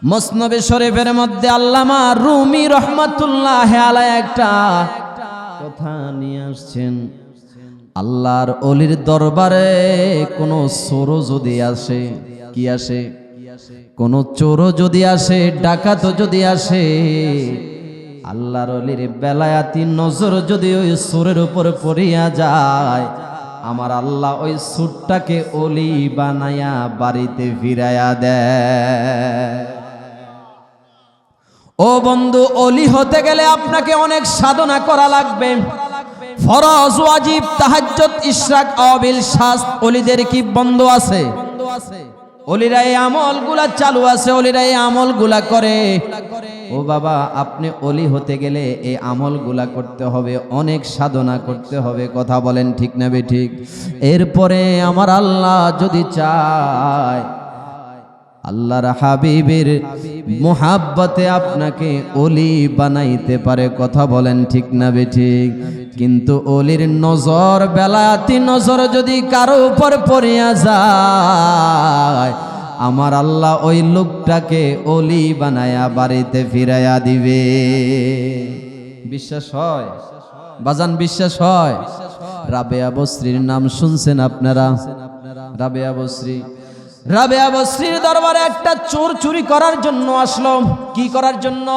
মুসনদ শরীফের মধ্যে আল্লামা রুমি রহমাতুল্লাহ আলাইহি একটা কথা নিয়ে আসছেন। আল্লাহর ওলির দরবারে কোনো চোর যদি আসে, কি আসে? কোনো চোর যদি আসে, ডাকাত যদি আসে, আল্লাহর ওলির বেলায়াতি নজর যদি ওই চোরের উপর পড়িয়া যায়, আমার আল্লাহ ওই চোরটাকে ওলি বানায়া বাড়িতে ফিরাইয়া দেয়। ও বন্ধু, ওলি হতে গেলে আপনাকে অনেক সাধনা করা লাগবে। ফরজ, ওয়াজিব, তাহাজ্জুদ, ইশরাক, আওয়াবিল, শাস্ত ওলিদের কি বন্ধ আছে? ওলিরা এই আমলগুলা চালু আছে, ওলিরা এই আমলগুলা করে। ও বাবা, আপনি ওলি হতে গেলে এই আমলগুলা করতে হবে, অনেক সাধনা করতে হবে। কথা বলেন ঠিক না বেঠিক? এরপরে আমার আল্লাহ যদি চায়, আল্লাহর হাবিবের মুহাব্বতে আপনাকে ওলি বানাইতে পারে। কথা বলেন ঠিক না বেঠিক? কিন্তু ওলির নজর, বেলায়াতি নজর যদি কারো উপর পড়িয়া যায়, আমার আল্লাহ ওই লোকটাকে ওলি বানায়া বাড়িতে ফিরাইয়া দিবে। বিশ্বাস হয় বাজান? বিশ্বাস হয়? রাবেয়া বসরির নাম শুনছেন আপনারা? রাবেয়া বসরি, রাবেয়া বসরির দরবারে একটা চোর চুরি করার জন্য আসলো। কি করার জন্য?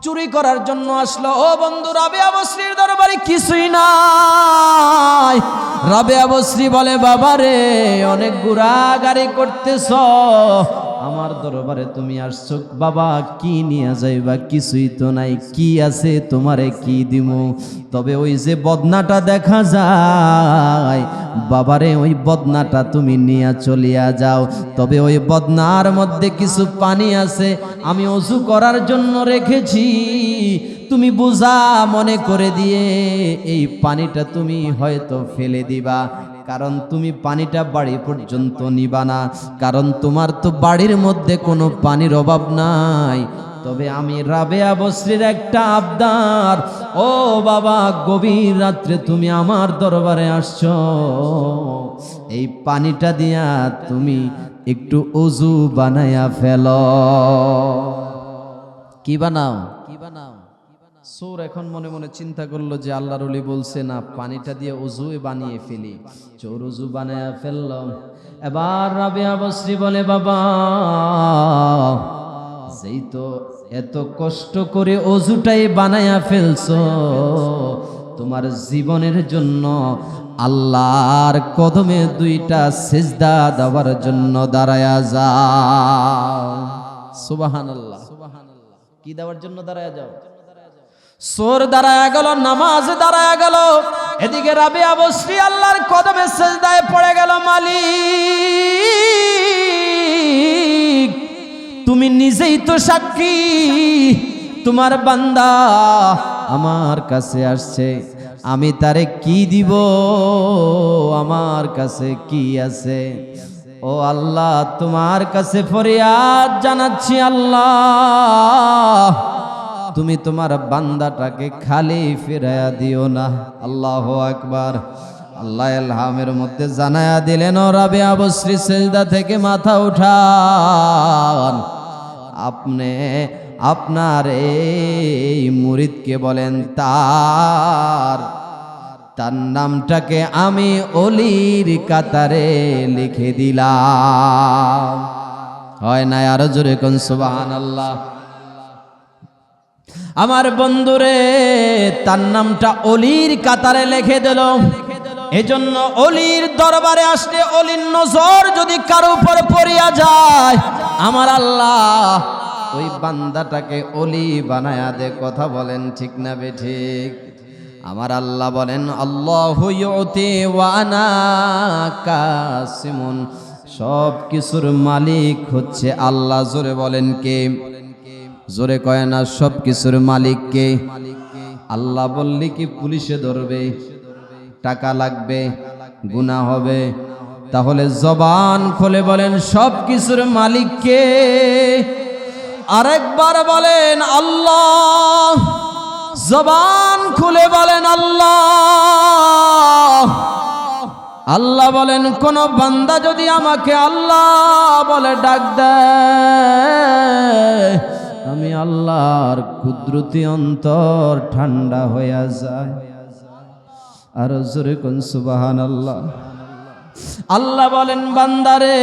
চুরি করার জন্য আসলো। ও বন্ধু, রাবেয়া বসরির দরবারে কিছুই নাই। রাবেয়া বসরি বলে, বাবা রে, অনেক গুড়াগাড়ি করতেছ, আমার দরবারে তুমি আসছো, বাবা কি নিয়ে যাইবা? কিছুই তো নাই। কি আছে তোমারে কি দিমু? তবে ওই যে বদনাটা দেখা যায়, বাবারে ওই বদনাটা তুমি নিয়ে চলিয়া যাও। তবে ওই বদনার মধ্যে কিছু পানি আছে, আমি ওযু করার জন্য রেখেছি, তুমি বুঝা মনে করে দিয়ে এই পানিটা তুমি হয়তো ফেলে দিবা। কারণ তুমি পানিটা বাড়ি পর্যন্ত নিবা না, কারণ তোমার তো বাড়ির মধ্যে কোনো পানির অভাব নাই। তবে আমি রাবেয়া বসরির একটা আবদার, ও বাবা, গভীর রাত্রে তুমি আমার দরবারে আসছো, এই পানিটা দিয়া তুমি একটু ওযু বানায়া ফেলো। কি বানাও? কি বানাও? চোর এখন মনে মনে চিন্তা করলো যে আল্লাহর ওলি বলছে না, পানিটা দিয়ে ওযু বানিয়ে ফেলি। চোর ওযু বানায়া ফেলল। এবার রাবেয়া বসরি বলে, বাবা, যেই তো এত কষ্ট করে ওযুটাই বানায়া ফেলছো, তোমার জীবনের জন্য আল্লাহর কদমে দুইটা সিজদা দেওয়ার জন্য দাঁড়ায়া যাও। সুবহানাল্লাহ। কি দেওয়ার জন্য দাঁড়ায়া যাও? চোর দাঁড়ায়া গেল, নামাজ দাঁড়ায়া গেল, এদিকে রাবেয়া বসরি আল্লাহর কদমে সিজদায় পড়ে গেল। মালিক, তুমি নিজেই তো সাক্ষী, তোমার বান্দা আমার কাছে আসছে, আমি তারে কি দিব? আমার কাছে কি আছে? ও আল্লাহ, তোমার কাছে ফরিয়াদ জানাচ্ছি, আল্লাহ, তুমি তোমার বান্দাটাকে খালি ফিরাইয়া দিও না। আল্লাহু আকবার। আল্লাহ ইলহামের মধ্যে জানায়া দিলেন, ও রাবেয়া বসরি, সিজদা থেকে মাথা উঠান, আপনি আপনার এই মুরিদকে বলেন তার নামটাকে আমি ওলির কাতারে লিখে দিলাম। হয় না? আরো জোরে কোন সুবহানাল্লাহ। আমার বন্ধুরে, তার নামটা ওলির কাতারে লিখে দিল। এজন্য ওলির দরবারে আসলে ওলির নজর যদি কারো উপর পড়িয়া যায়, আমার আল্লাহ ওই বান্দাটাকে ওলি বানায়া দে। কথা বলেন ঠিক না বেঠিক? আমার আল্লাহ বলেন, আল্লাহু ইউতি ওয়া আনা কাসিমুন, সব কিছুর মালিক হচ্ছে আল্লাহ। জোরে বলেন কে? জোরে কয় না? সব কিছুর মালিক কে? আল্লাহ বললি কি পুলিশে ধরবে? টাকা লাগবে, গুনাহ হবে? তাহলে জবান খুলে বলেন, সব কিছুর মালিক কে? আরেকবার বলেন, আল্লাহ। জবান খুলে বলেন, আল্লাহ। আল্লাহ বলেন কোন বান্দা যদি আমাকে আল্লাহ বলে ডাক দেয়, আমি আল্লাহর কুদরতি অন্তর ঠান্ডা হয়ে যায়। আর জোরে কোন সুবহানাল্লাহ। আল্লাহ বলেন বান্দারে,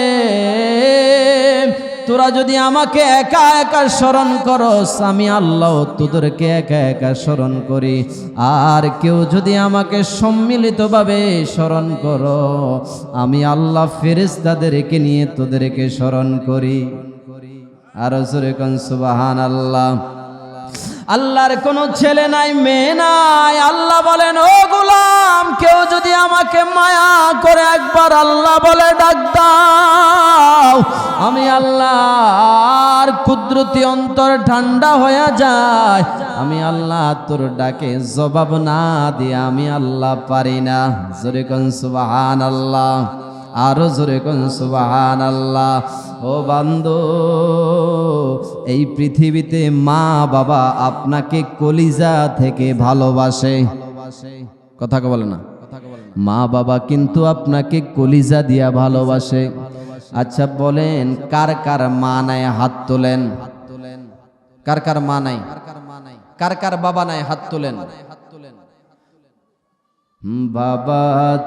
তোরা যদি আমাকে একা একা স্মরণ করস, আমি আল্লাহ তোদেরকে একা একা স্মরণ করি। আর কেউ যদি আমাকে সম্মিলিতভাবে স্মরণ করো, আমি আল্লাহ ফেরেশতাদেরকে নিয়ে তোদেরকে স্মরণ করি। আর জোরে কোন সুবহানাল্লাহ। আল্লাহর কোনো ছেলে নাই, মেয়ে নাই। আল্লাহ বলেন ও গোলাম, কেউ যদি আমাকে মায়া করে একবার আল্লাহ বলে ডাক দাও, আমি আল্লাহর কুদরতি অন্তর ঠান্ডা হয়ে যায়। আমি আল্লাহ তোর ডাকে জবাব না দিয়ে আমি আল্লাহ পারি না। জোরে কোন সুবহানাল্লাহ। আরো জোরে কোন সুবহানাল্লাহ। ও বান্দো, এই পৃথিবীতে মা বাবা আপনাকে কলিজা থেকে ভালোবাসে। কথা বলে না, মা বাবা কিন্তু আপনাকে কলিজা দিয়া ভালোবাসে। আচ্ছা বলেন, কার কার মা নাই? হাত তোলেন। কার কার মা নাই? কার কার বাবা নাই? হাত তোলেন। বাবা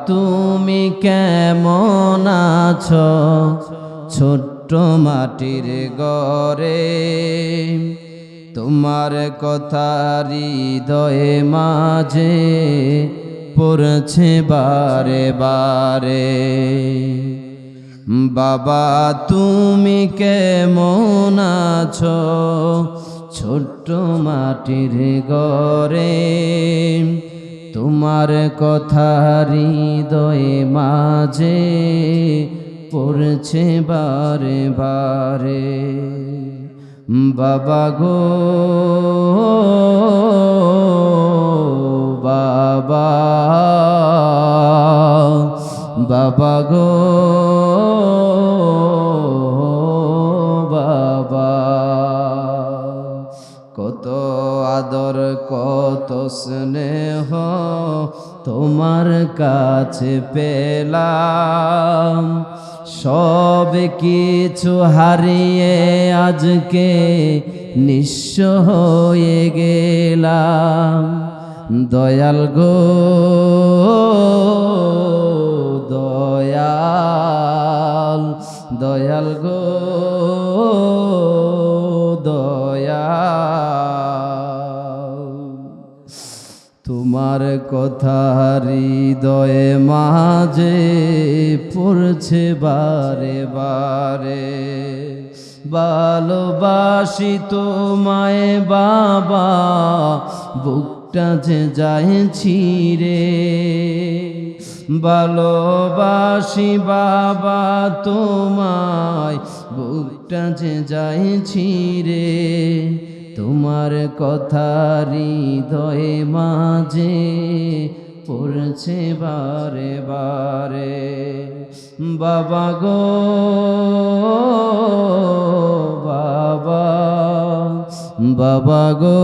তুমি কেমন আছো ছোট্ট মাটির ঘরে, তোমার কথা হৃদয়ে মাঝে পড়ছে বারে বারে। বাবা তুমি কেমন আছো ছোট্ট মাটির ঘরে, তোমার কথা হৃদয়ে মাঝে পড়ছে বারে বারে। বাবা গো বাবা, বাবা গো বাবা, কত আদর কত স্নেহ তোমার কাছে পেলাম, সব কিছু হারিয়ে আজকে নিঃস্ব হয়ে গেলাম। দয়াল গো দয়াল, দয়াল গো দয়াল, তোমার কথা হৃদয়ে মাঝে পড়ছে বারে বারে। ভালোবাসি তোমায় বাবা, বুকটা যে যায় ছিঁড়ে। ভালোবাসি বাবা তোমায়, বুকটা যে যায় ছিঁড়ে। তোমার কথা হৃদয়ে মাঝে পড়ছে বারে বারে। বাবা গো বাবা, বাবা গো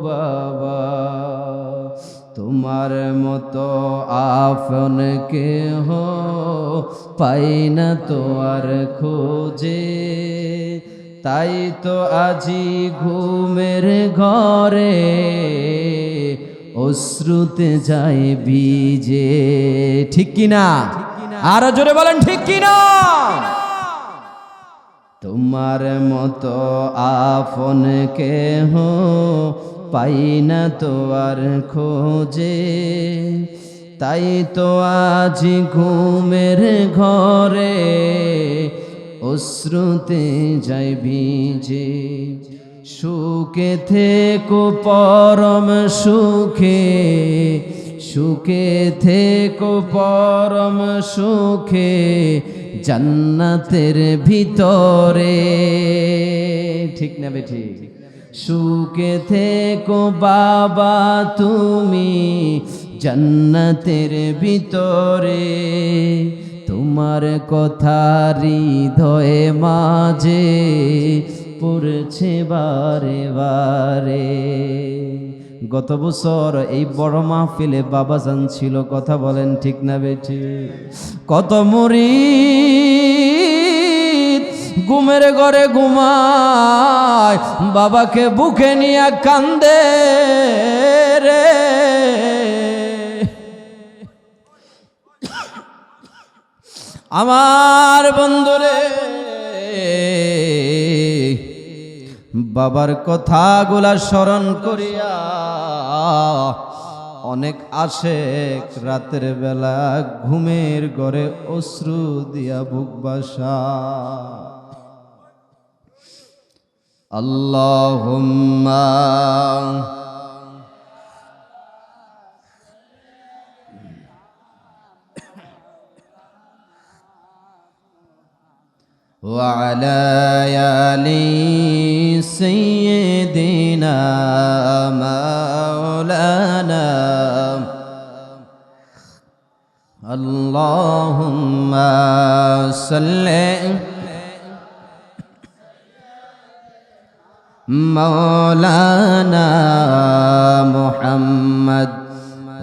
বাবা, তোমার মতো আপন কেহ পাই না তো আর খোঁজে। তাই তো আজি ঘুমের ঘরে অশ্রুতে যায় ভিজে। ঠিক কিনা? আরো জোরে বলেন ঠিক কিনা? তোমার মতো আপন কেহ পাই না তো আর খোঁজে। তাই তো আজ ঘুমের ঘরে অশ্রুতে যাই ভিজে। সুখে থেকো পরম সুখে, সুখে থেকো পরম সুখে জান্নাতের ভিতরে। ঠিক না বেঠি? সুখে থেকো বাবা তুমি জান্নাতের ভিতরে। তোমার কথা হৃদয়ে মাঝে পড়ছে বারে বারে। গত বছর এই বড় মাহফিলে বাবাজান ছিল, কথা বলেন ঠিক না বেঠি? কত মুরিদ ঘুমের ঘরে ঘুমায়, বাবাকে বুকে নিয়ে কান্দে রে। আমার বন্ধুরে, বাবার কথাগুলা স্মরণ করিয়া অনেক আশেক রাতের বেলা ঘুমের ঘরে অশ্রু দিয়া বুক বাসা। আল্লাহুম্মা وعلى آل سيدنا مولانا اللهم صل مولانا محمد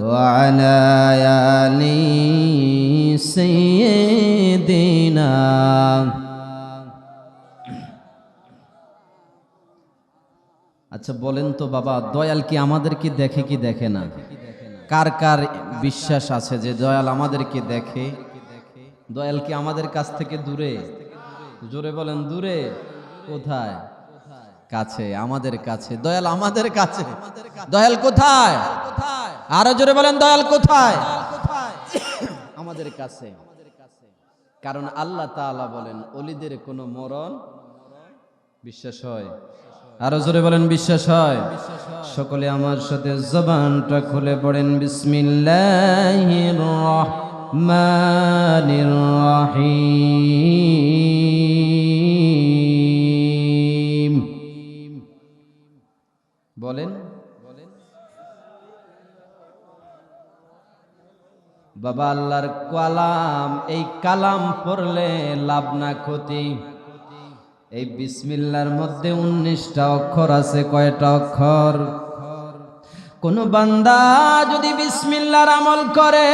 وعلى آل سيدنا। আচ্ছা বলেন তো বাবা, দয়াল কি আমাদেরকে দেখে কি দেখে না? কার কার বিশ্বাস আছে যে দয়াল আমাদেরকে দেখে? দয়াল কি আমাদের কাছ থেকে দূরে? জোরে বলেন, দূরে? কোথায়? কাছে, আমাদের কাছে। দয়াল আমাদের কাছে। দয়াল কোথায়? আরো জোরে বলেন, দয়াল কোথায়? আমাদের কাছে। কারণ আল্লাহ তাআলা বলেন, ওলিদের কোনো মরণ বিশ্বাস হয়? আরো জোরে বলেন, বিশ্বাস হয়? সকলে আমার সাথে জবানটা খুলে পড়েন, বিসমিল্লাহির রহমানির রহিম। বলেন। বাবা আল্লাহর কালাম, এই কালাম পড়লে লাভ না ক্ষতি। এই বিসমিল্লাহর মধ্যে 19টা অক্ষর আছে। কয়টা অক্ষর? কোন বান্দা যদি বিসমিল্লাহর আমল করে,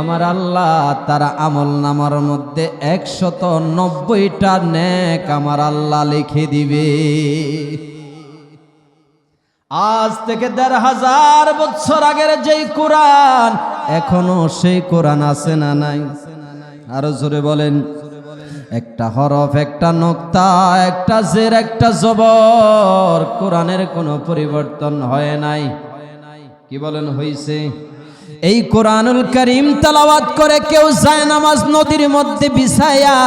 আমার আল্লাহ তার আমল নামার মধ্যে 190টা নেক আমার আল্লাহ লিখে দিবে। আজ থেকে 1500 বছর আগের যেই কোরআন, এখনো সেই কোরআন আছে না নাই? আরো জোরে বলেন। একটা হরফ, একটা নোক্তা, একটা জের, একটা জবর, কোরআনের কোনো পরিবর্তন হয় নাই। কি বলেন, হইছে? এই কোরআনুল কারীম তেলাওয়াত করে কেউ যায় নামাজ নদীর মধ্যে বিছায়া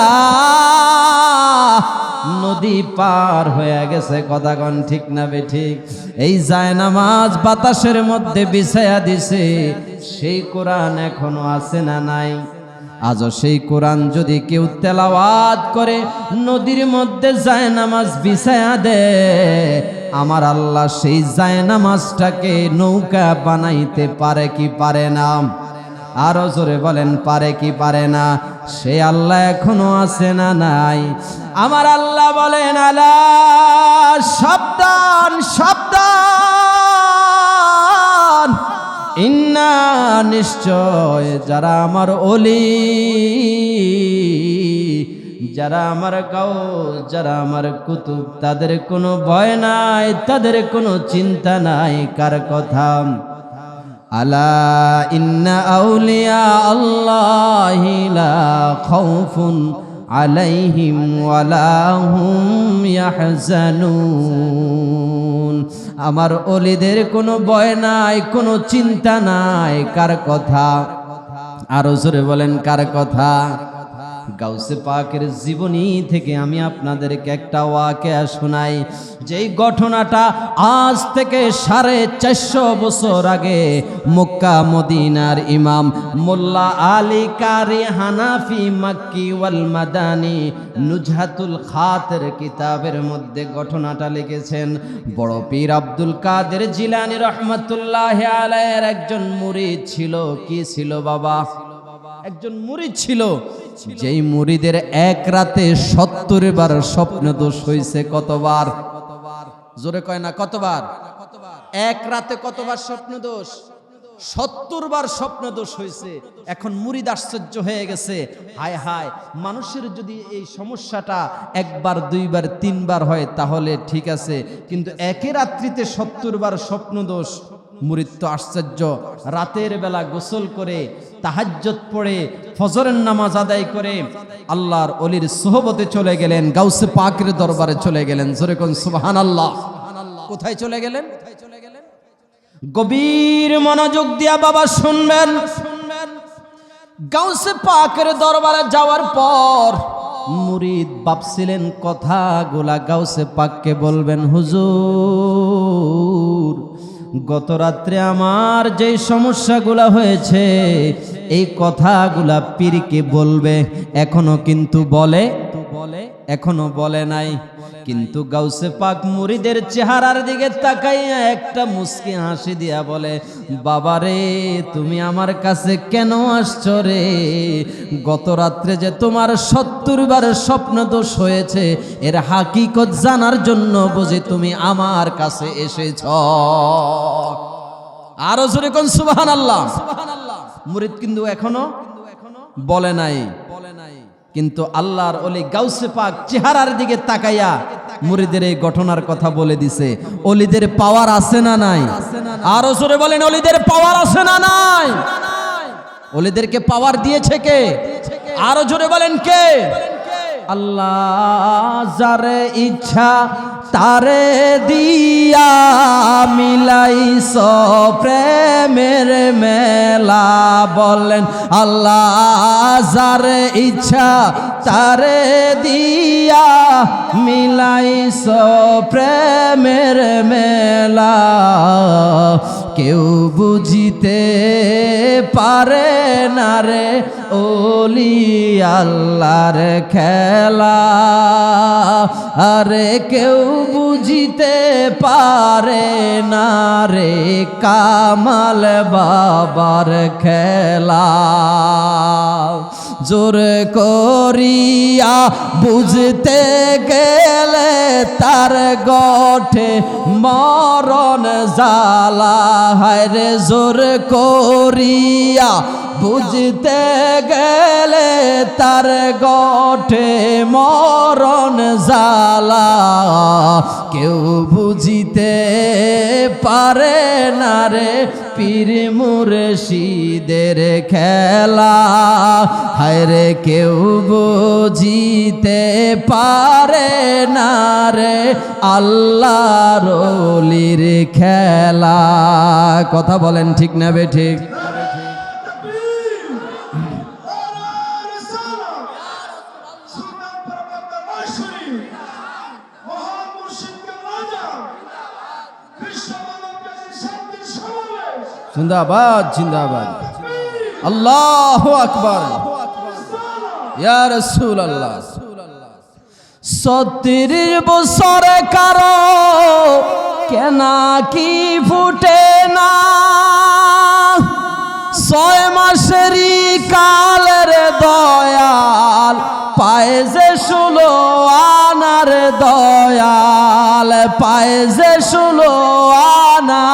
নদী পার হয়ে গেছে, কথা কোন ঠিক না বেঠিক? এই যায় নামাজ বাতাসের মধ্যে বিছায়া দিছে, সেই কোরআন এখনো আছে না নাই? আজও সেই কোরআন যদি কেউ তেলাওয়াত করে নদীর মধ্যে যায় নামাজ বিছায়া দে, আমার আল্লাহ সেই যায় নামাজটাকে নৌকা বানাইতে পারে কি পারে না? আরো জোরে বলেন, পারে কি পারে না? সে আল্লাহ এখনো আছে না নাই? আমার আল্লাহ বলেন, আলা সাবধান সাবধান, ইন্না নিশ্চয় যারা আমার ওলি, যারা আমার গাউস, যারা আমার কুতুব, তাদের কোনো ভয় নাই, তাদের কোনো চিন্তা নাই। কার কথা? আলা ইন্না আউলিয়া আল্লাহি লা খাউফুন আলাইহিম ওয়ালা হুম ইয়াহজানুন। আমার ওলিদের কোনো ভয় নাই, কোনো চিন্তা নাই। কার কথা? আরো জোরে বলেন, কার কথা? গাউসে পাকের জীবনী থেকে আমি আপনাদেরকে একটা ওয়াকিয়া শোনাই, যেই ঘটনাটা আজ থেকে 450 বছর আগে মক্কা মদিনার ইমাম মোল্লা আলী কারি হানাফি মাক্কি ওয়াল মাদানি নুজহাতুল খাতের কিতাবের মধ্যে ঘটনাটা লিখেছেন। বড় পীর আব্দুল কাদের জিলানী রহমাতুল্লাহি আলাইহির একজন মুরিদ ছিল। কি ছিল বাবা? একজন মুরিদ ছিল, যেই মুরিদের এক রাতে 70 বার স্বপ্ন দোষ হয়েছে। কতবার? জোরে কয় না, কতবার? এক রাতে কতবার স্বপ্ন দোষ? 70 বার স্বপ্ন দোষ হয়েছে। এখন মুরিদ আশ্চর্য হয়ে গেছে, হায় হায়, মানুষের যদি এই সমস্যাটা একবার, দুইবার, তিনবার হয় তাহলে ঠিক আছে, কিন্তু একই রাত্রিতে 70 বার স্বপ্ন দোষ। মুরিদ তো আশ্চর্য। রাতের বেলা গোসল করে, তাহাজ্জুদ পড়ে, ফজরের নামাজ আদায় করে আল্লাহর ওলির সোহবতে চলে গেলেন, গাউসে পাকের দরবারে চলে গেলেন। জোরে কোন সুবহানাল্লাহ। কোথায় চলে গেলেন? গভীর মনোযোগ দিয়া বাবা শুনবেন। গাউসে পাকের দরবারে যাওয়ার পর মুরিদ ভাবছিলেন কথাগুলা গাউসে পাককে বলবেন, হুজুর গত রাত্রে আমার যেই সমস্যাগুলা হয়েছে এই কথাগুলা পীরকে বলবে, এখনো কিন্তু এখনো বলে নাই। কিন্তু গাউসে পাক মুরিদের চেহারার দিকে তাকাইয়া একটা মুস্কি হাসি দিয়া বলে, বাবারে তুমি আমার কাছে কেন আসছো রে? গত রাত্রে যে তোমার 70 বার স্বপ্ন দোষ হয়েছে এর হাকিকত জানার জন্য বুঝি তুমি আমার কাছে এসেছ। আরো জোরে কোন সুবহানাল্লাহ। মুরিদ কিন্তু এখনো বলে নাই, কিন্তু আল্লাহর ওলি গাউসে পাক চেহারার দিকে তাকাইয়া মুরিদের এই ঘটনার কথা বলে দিছে। ওলিদের পাওয়ার আছে না নাই? আরো জোরে বলেন, ওলিদের পাওয়ার আছে না নাই? ওলিদেরকে পাওয়ার দিয়েছে কে? আরো জোরে বলেন কে? আল্লাহ যারে ইচ্ছা তারে দিয়া মিলাইছ প্রেমের মেলা। বলেন আল্লাহ যারে ইচ্ছা তারে দিয়া মিলাইছ প্রেমের মেলা। কেউ বুঝিতে পারে না রে ওলি আল্লাহর খেলা। আরে কেউ বুঝিতে পারে না রে কামাল বাবার খেলা। জোর করিয়া বুঝতে গেলে তার গঠে মরণ জ্বালা। হায় রে জোর করিয়া বুঝতে গেলে তার গঠে মরণ জ্বালা। কেউ বুঝিতে পারে না রে পীর মুর্শিদের খেলা। হায় রে কেউ বুঝিতে পারে না রে আল্লাহর ওলির খেলা। কথা বলেন ঠিক না বে ঠিক? জিন্দাবাদ জিন্দাবাদ, আল্লাহু আকবার, ইয়া রাসূলুল্লাহ। 70 বছরে কারো কেনা কি ফুটে না, 6 মাসেরই কালের দয়াল পায় যে 16 আনার দয়াল পায় যে 16 আনা।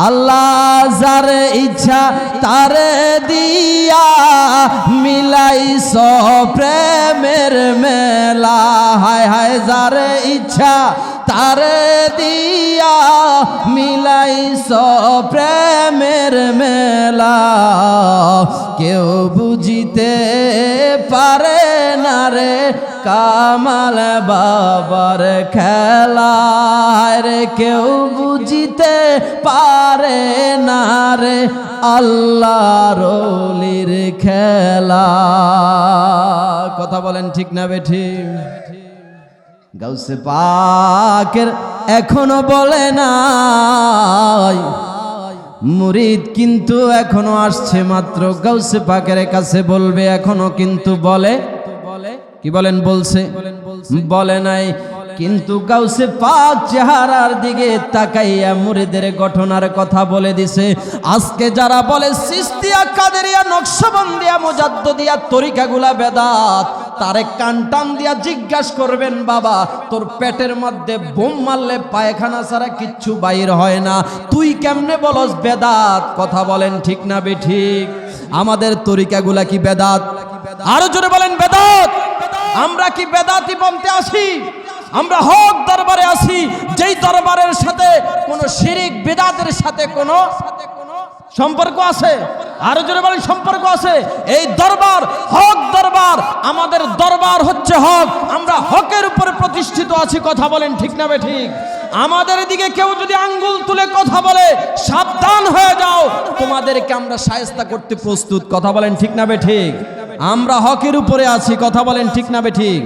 আল্লাহ যার ইচ্ছা তারে দিয়া মিলাইছ প্রেমের মেলা। হায় হায় যার ইচ্ছা তারে দিয়া মিলাইছ প্রেমের মেলা। কেউ বুঝিতে পারে না রে কামাল বাবার খেলা। রে কেউ বুঝিতে পারে না রে আল্লাহর ওলির খেলা। কথা বলেন ঠিক না বেঠিক? গাউসে পাকের এখনো বলে নাই, মুরিদ কিন্তু এখনো আসছে মাত্র গাউসে পাকের কাছে বলবে, এখনো কিন্তু বলে কি বলেন বলছে বলে নাই। কিন্তু গাউসে পাক চেহারার দিকে তাকাইয়া মুরিদের ঘটনার কথা বলে দিছে। আজকে যারা বলে সিস্তিয়া, কাদেরিয়া, নকশবন্দিয়া, মুজাদ্দিদিয়া তরিকাগুলা বেদাত, তারে কান টান দিয়া জিজ্ঞাসা করবেন, বাবা তোর পেটের মধ্যে বোম মারলে পায়খানা ছাড়া কিচ্ছু বাইর হয় না, তুই কেমনে বলস বেদাত? কথা বলেন ঠিক না বেঠিক? আমাদের তরিকাগুলা কি বেদাত? আরো জোরে বলেন বেদাত। আমরা কি বেদাতি বলতে আসি? আমরা হক দরবারে আসি, যেই দরবারের সাথে কোন শিরিক বিদআতের সাথে কোন সম্পর্ক আছে? আরো জোরে বলেন সম্পর্ক আছে। এই দরবার হক দরবার, আমাদের দরবার হচ্ছে হক, আমরা হকের উপরে প্রতিষ্ঠিত আছি। কথা বলেন ঠিক না বেঠিক? আমাদের দিকে কেউ যদি আঙ্গুল তুলে কথা বলে, সাবধান হয়ে যাও, তোমাদেরকে আমরা শায়েস্তা করতে প্রস্তুত। কথা বলেন ঠিক না বেঠিক? আমরা হকের উপরে আছি। কথা বলেন ঠিক না বেঠিক?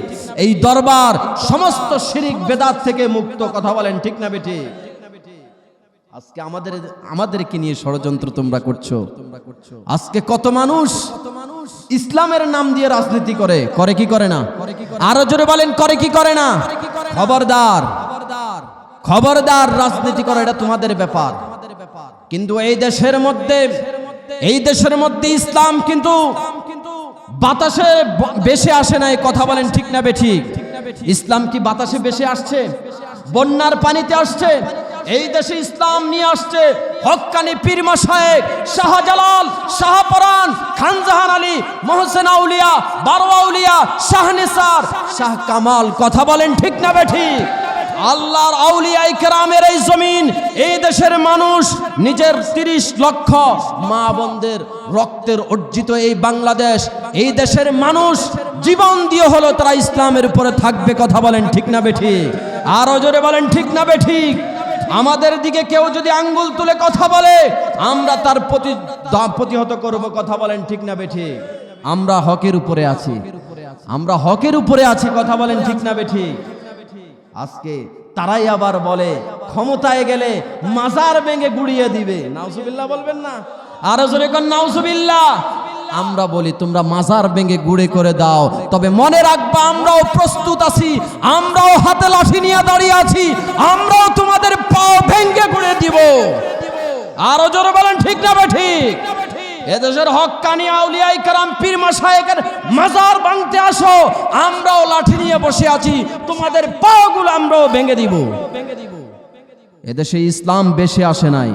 এই দরবার সমস্ত শিরিক বেদাত থেকে মুক্ত। কথা বলেন ঠিক না বেঠিক? আজকে আমাদেরকে নিয়ে ষড়যন্ত্র তোমরা করছো। আজকে কত মানুষ ইসলামের নাম দিয়ে রাজনীতি করে, করে কি করে না? আরো জোরে বলেন করে কি করে না? খবরদার, খবরদার, রাজনীতি করে এটা তোমাদের ব্যাপার। কিন্তু এই দেশের মধ্যে ইসলাম কিন্তু বাতাসে বেশি আসে নাই। কথা বলেন ঠিক না বেঠিক? ইসলাম কি বাতাসে বেশি আসছে? বন্যার পানিতে আসছে? এই দেশে ইসলাম নিয়ে আসছে হক্কানি পীর মাশায়েখ শাহজালাল, শাহপরান, খানজাহান আলী, মোহসেন আউলিয়া, বারো আউলিয়া, শাহনিসার, শাহ কামাল। কথা বলেন ঠিক না বেঠিক? আল্লাহর আউলিয়ায়ে কেরামের এই জমিন, এই দেশের মানুষ নিজের 30 লক্ষ মা বোনদের রক্তের অর্জিত এই বাংলাদেশ, এই দেশের মানুষ জীবন দিয়ে হলো তারা ইসলামের উপরে থাকবে। কথা বলেন ঠিক না বেঠিক? আরো জোরে বলেন ঠিক না বেঠিক? আমাদের দিকে কেউ যদি আঙ্গুল তুলে কথা বলে, আমরা তার প্রতিহত করব। কথা বলেন ঠিক না বেঠিক? আমরা হকের উপরে আছি, আমরা হকের উপরে আছি। কথা বলেন ঠিক না বেঠিক? আজকে তারাই আবার বলে ক্ষমতায় গেলে মাজার ভেঙে গুড়িয়ে দিবে। নাউজুবিল্লাহ বলবেন না? আরো জোরে কোন নাউজুবিল্লাহ। আমরা বলি তোমরা মাজার ভেঙে গুড়ে করে দাও, তবে মনে রাখবা আমরাও প্রস্তুত আছি, আমরাও হাতে লাঠি নিয়ে দাঁড়িয়ে আছি, আমরাও তোমাদের পাও ভেঙে গুড়ে দিব। আরো জোরে বলেন ঠিক না বেঠিক? এদেশের হক্কানি আউলিয়ায়ে কেরাম পীর মাশায়েখের মাজার ভাঙতে আসো, আমরাও লাঠি নিয়ে বসে আছি, তোমাদের পাগুলো আমরাও ভেঙে দিব। এদেশে ইসলাম বেশি আসে নাই,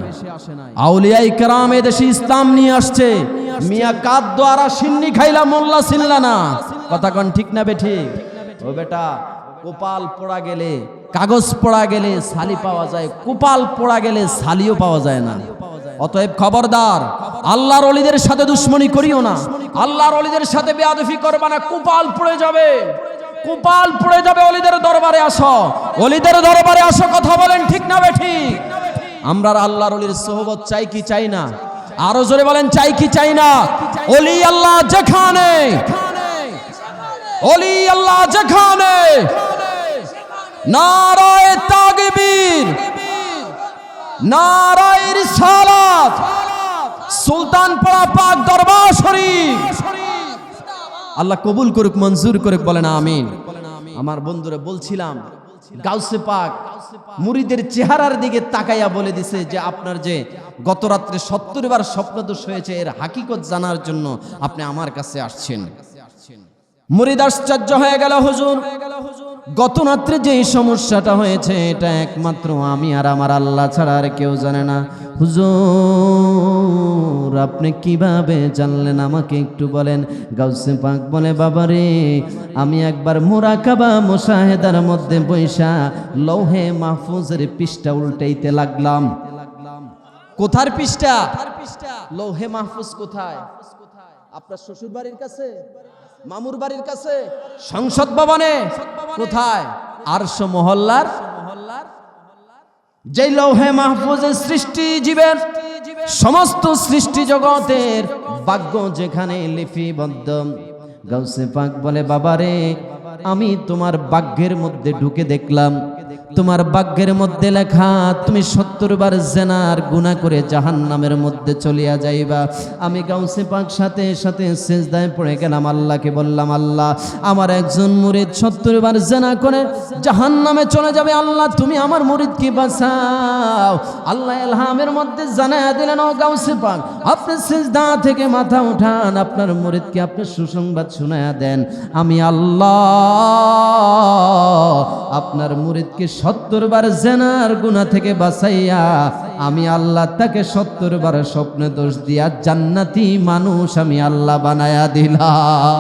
আউলিয়ায়ে কেরাম এদেশে ইসলাম নিয়ে আসছে। মিয়া কাদ দ্বারা সিন্নি খাইলা মোল্লা চিনলা না। কথা কোন ঠিক না বেঠিক? ও বেটা, কোপাল পোড়া গেলে, কাগজ পোড়া গেলে সালি পাওয়া যায়, কোপাল পোড়া গেলে সালিও পাওয়া যায় না। অতএব খবরদার, আল্লাহর ওলিদের সাথে দুশ্মনী করিও না, আল্লাহর ওলিদের সাথে বেয়াদবি করবা না, কোপাল পড়ে যাবে, কোপাল পড়ে যাবে। ওলিদের দরবারে আসো, ওলিদের দরবারে আসো। কথা বলেন ঠিক না বেঠিক? আমরা আল্লাহর ওলির সোহবত চাই কি চাই না? আরো জোরে বলেন চাই কি চাই না? ওলি আল্লাহ যেখানে, ওলি আল্লাহ যেখানে, নারায়ে তাকবীর, নারায়ে রিসালাত, সুলতানপুরা পাক দরবার শরীফ। আল্লাহ কবুল করুক, মঞ্জুর করুক, বলেন আমিন। আমার বন্ধুরা বলছিলাম, গাউসে পাক মুরিদের চেহারার দিকে তাকাইয়া বলে দিছে যে আপনার যে গত রাত্রে 70 বার স্বপ্নদোষ হয়েছে, এর হাকিকত জানার জন্য আপনি আমার কাছে আসছেন। মুরিদ আশ্চর্য হয়ে গেল, হুজুর গত রাত্রে যে সমস্যাটা হয়েছে এটা একমাত্র আমি আর আমার আল্লাহ ছাড়া আর কেউ জানে না। হুজুর আপনি কিভাবে জানলেন আমাকে একটু বলেন। গাউসে পাক বলে, বাবারে আমি একবার মুরাকাবা মুশাহেদার মধ্যে বৈশা লৌহে মাহফুজের পৃষ্ঠা উল্টাইতে লাগলাম। কোথার পৃষ্ঠা? লৌহে মাহফুজ কোথায়? আপনার শ্বশুর বাড়ির কাছে, মামুর বাড়ির কাছে, সংসদ ভবনে? কোথায়? আরশ মহল্লার যে লৌহে মাহফুজের সৃষ্টি জীবের সমস্ত সৃষ্টি জগতের ভাগ্য যেখানে লিপিবদ্ধ। গাউসে পাক বলে, বাবারে আমি তোমার ভাগ্যের মধ্যে ঢুকে দেখলাম তোমার ভাগ্যের মধ্যে লেখা তুমি 70 বার জিনার গুনাহ করে জাহান্নামের মধ্যে চলিয়া যাইবা। আমি গাউসে পাক সাথে সাথে সিজদায় পড়ে গেলাম, আল্লাহকে বললাম, আল্লাহ আমার একজন মুরিদ 70 বার জিনা করে জাহান্নামে চলে যাবে, আল্লাহ তুমি আমার মুরিদকে বাঁচাও। আল্লাহ ইলহামের মধ্যে জানায়া দিলেন, ও গাউসে পাক আপনি সিজদা থেকে মাথা উঠান, আপনার মুরিদকে আপনি সুসংবাদ শোনায়া দেন, আমি আল্লাহ আপনার মুরিদকে 70 বার জিনার গুনাহ থেকে বাঁচাইয়া আমি আল্লাহ তাকে 70 বার স্বপ্নে দোষ দিয়া জান্নাতি মানুষ আমি আল্লাহ বানায়া দিলাম।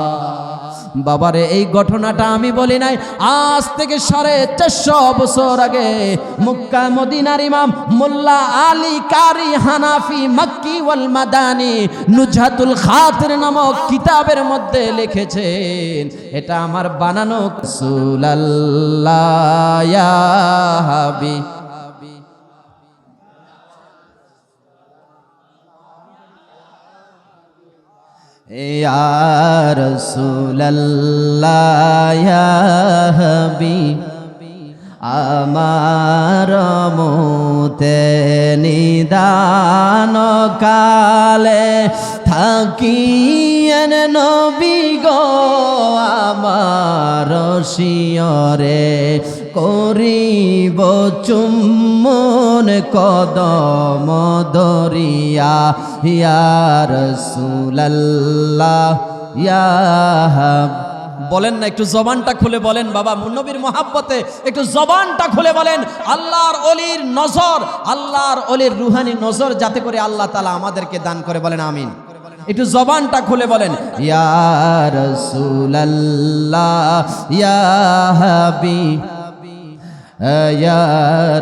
বাবারে এই ঘটনাটা আমি বলি নাই, আজ থেকে 450 বছর আগে মক্কা মদিনার ইমাম মোল্লা আলী কারি হানাফি মক্কি ওয়াল মাদানি নুজহাতুল খাতির নামক কিতাবের মধ্যে লিখেছেন, এটা আমার বানানো। রাসূলুল্লাহ ইয়া হাবিব ইয়া রাসূলুল্লাহ ইয়া হাবিব আমার মতে নিদান কালে থাকিয়েন নবী গো আমার শিয়রে করিব চুম্বন কদম দরিয়া ইয়া রাসূলুল্লাহ ইয়া হাবিব। বলেন না একটু জবানটা খুলে বলেন, বাবা নবীর মহাব্বতে একটু জবানটা খুলে বলেন, আল্লাহর ওলির নজর, আল্লাহর ওলির রুহানি নজর যাতে করে আল্লাহ তাআলা আমাদেরকে দান করে, বলেন আমিন। একটু জবানটা খুলে বলেন, ইয়া রাসূলুল্লাহ ইয়া হাবিব ইয়া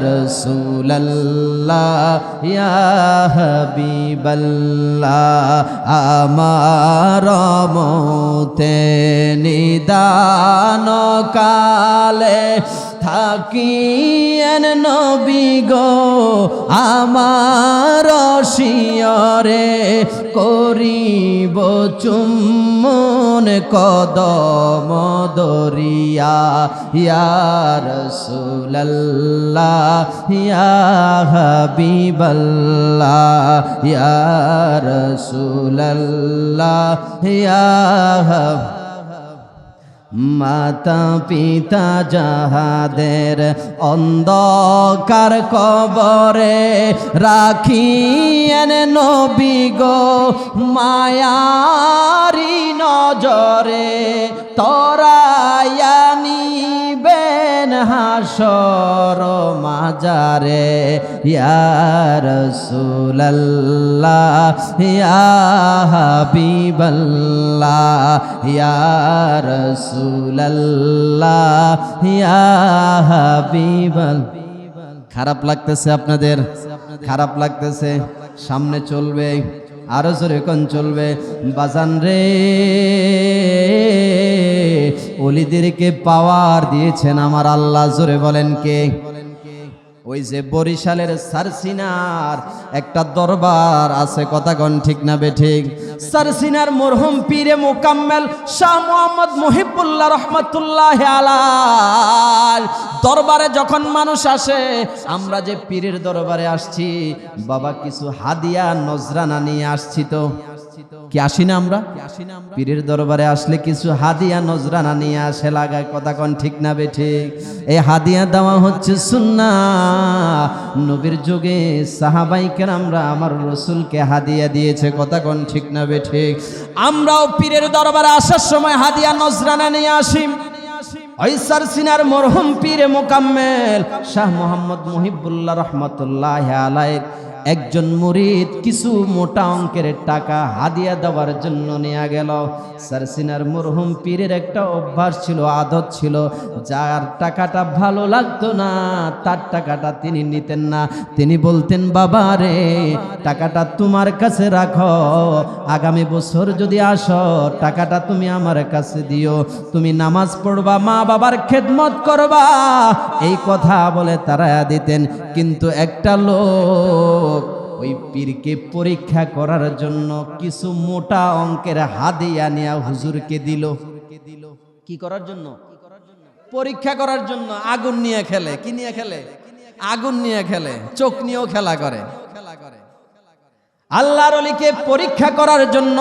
রাসূলুল্লাহ ইয়া হাবিবাল্লাহ আমার মতে নিদান কালে থাকিয়েন নবী গো আমার শিয়রে করিব চুম্বন কদম দরিয়া ইয়া রাসূলুল্লাহ ইয়া হাবিবাল্লাহ ইয়া রাসূলুল্লাহ ইয়া মাতা পিতা যাহাদের অন্ধকার কবরে রাখিয়েন নবী গো মায়ারি নজরে তরায়া নিবেন হাসর মাজারে ইয়া রাসূলুল্লাহ ইয়া হাবিবাল্লাহ ইয়া রাসূলুল্লাহ ইয়া হাবিবাল্লাহ। খারাপ লাগতেছে আপনাদের? খারাপ লাগতেছে? সামনে চলবে, আরো জোরে কোন চলবে? বাজান রে, ওলিদেরকে পাওয়ার দিয়েছেন আমার আল্লাহ, জোরে বলেন কে? ওই যে বরিশালের সারসিনার একটা দরবার আছে, কথা কোন ঠিক না বেঠিক? সারসিনার মরহুম পীরে মোকাম্মেল শাহ মোহাম্মদ মুহিবুল্লাহ রহমতুল্লাহ আলাইহি দরবারে যখন মানুষ আসে, আমরা যে পীরের দরবারে আসছি বাবা কিছু হাদিয়া নজরানা নিয়ে আসছি, তো কি আসি না আমরা? পীরের দরবারে আসলে কিছু হাদিয়া নজরানা নিয়ে আসে লাগায়, কথা কোন ঠিক না বেঠিক? এই হাদিয়া দেওয়া হচ্ছে সুন্নাহ। নবীর যুগে সাহাবায়ে কেরামরা আমার রাসূলকে হাদিয়া দিয়েছে, কথা কোন ঠিক না বেঠিক? আমরাও পীরের দরবারে আসার সময় হাদিয়া নজরানা নিয়ে আসি। ওই সারসিনার মরহুম পীরে মোকাম্মেল শাহ মোহাম্মদ মুহিবুল্লাহ রহমতুল্লাহ আলাইহি একজন মুরিদ কিছু মোটা অঙ্কের টাকা হাদিয়া দেওয়ার জন্য নিয়ে গেল। সারসিনার মরহুম পীরের একটা অভ্যাস ছিল, আদত ছিল, যার টাকাটা ভালো লাগতো না তার টাকাটা তিনি নিতেন না। তিনি বলতেন, বাবা রে টাকাটা তোমার কাছে রাখো, আগামী বছর যদি আসো টাকাটা তুমি আমার কাছে দিও, তুমি নামাজ পড়বা, মা বাবার খেদমত করবা, এই কথা বলে তারা দিতেন। কিন্তু একটা লোক ওই পীরকে পরীক্ষা করার জন্য কিছু মোটা অঙ্কের হাদিয়া নিয়ে হুজুরকে দিল। কি করার জন্য? পরীক্ষা করার জন্য আগুন নিয়ে খেলে। কি নিয়ে খেলে? আগুন নিয়ে খেলে, চোখ নিয়েও খেলা করে। আল্লাহর ওলিকে পরীক্ষা করার জন্য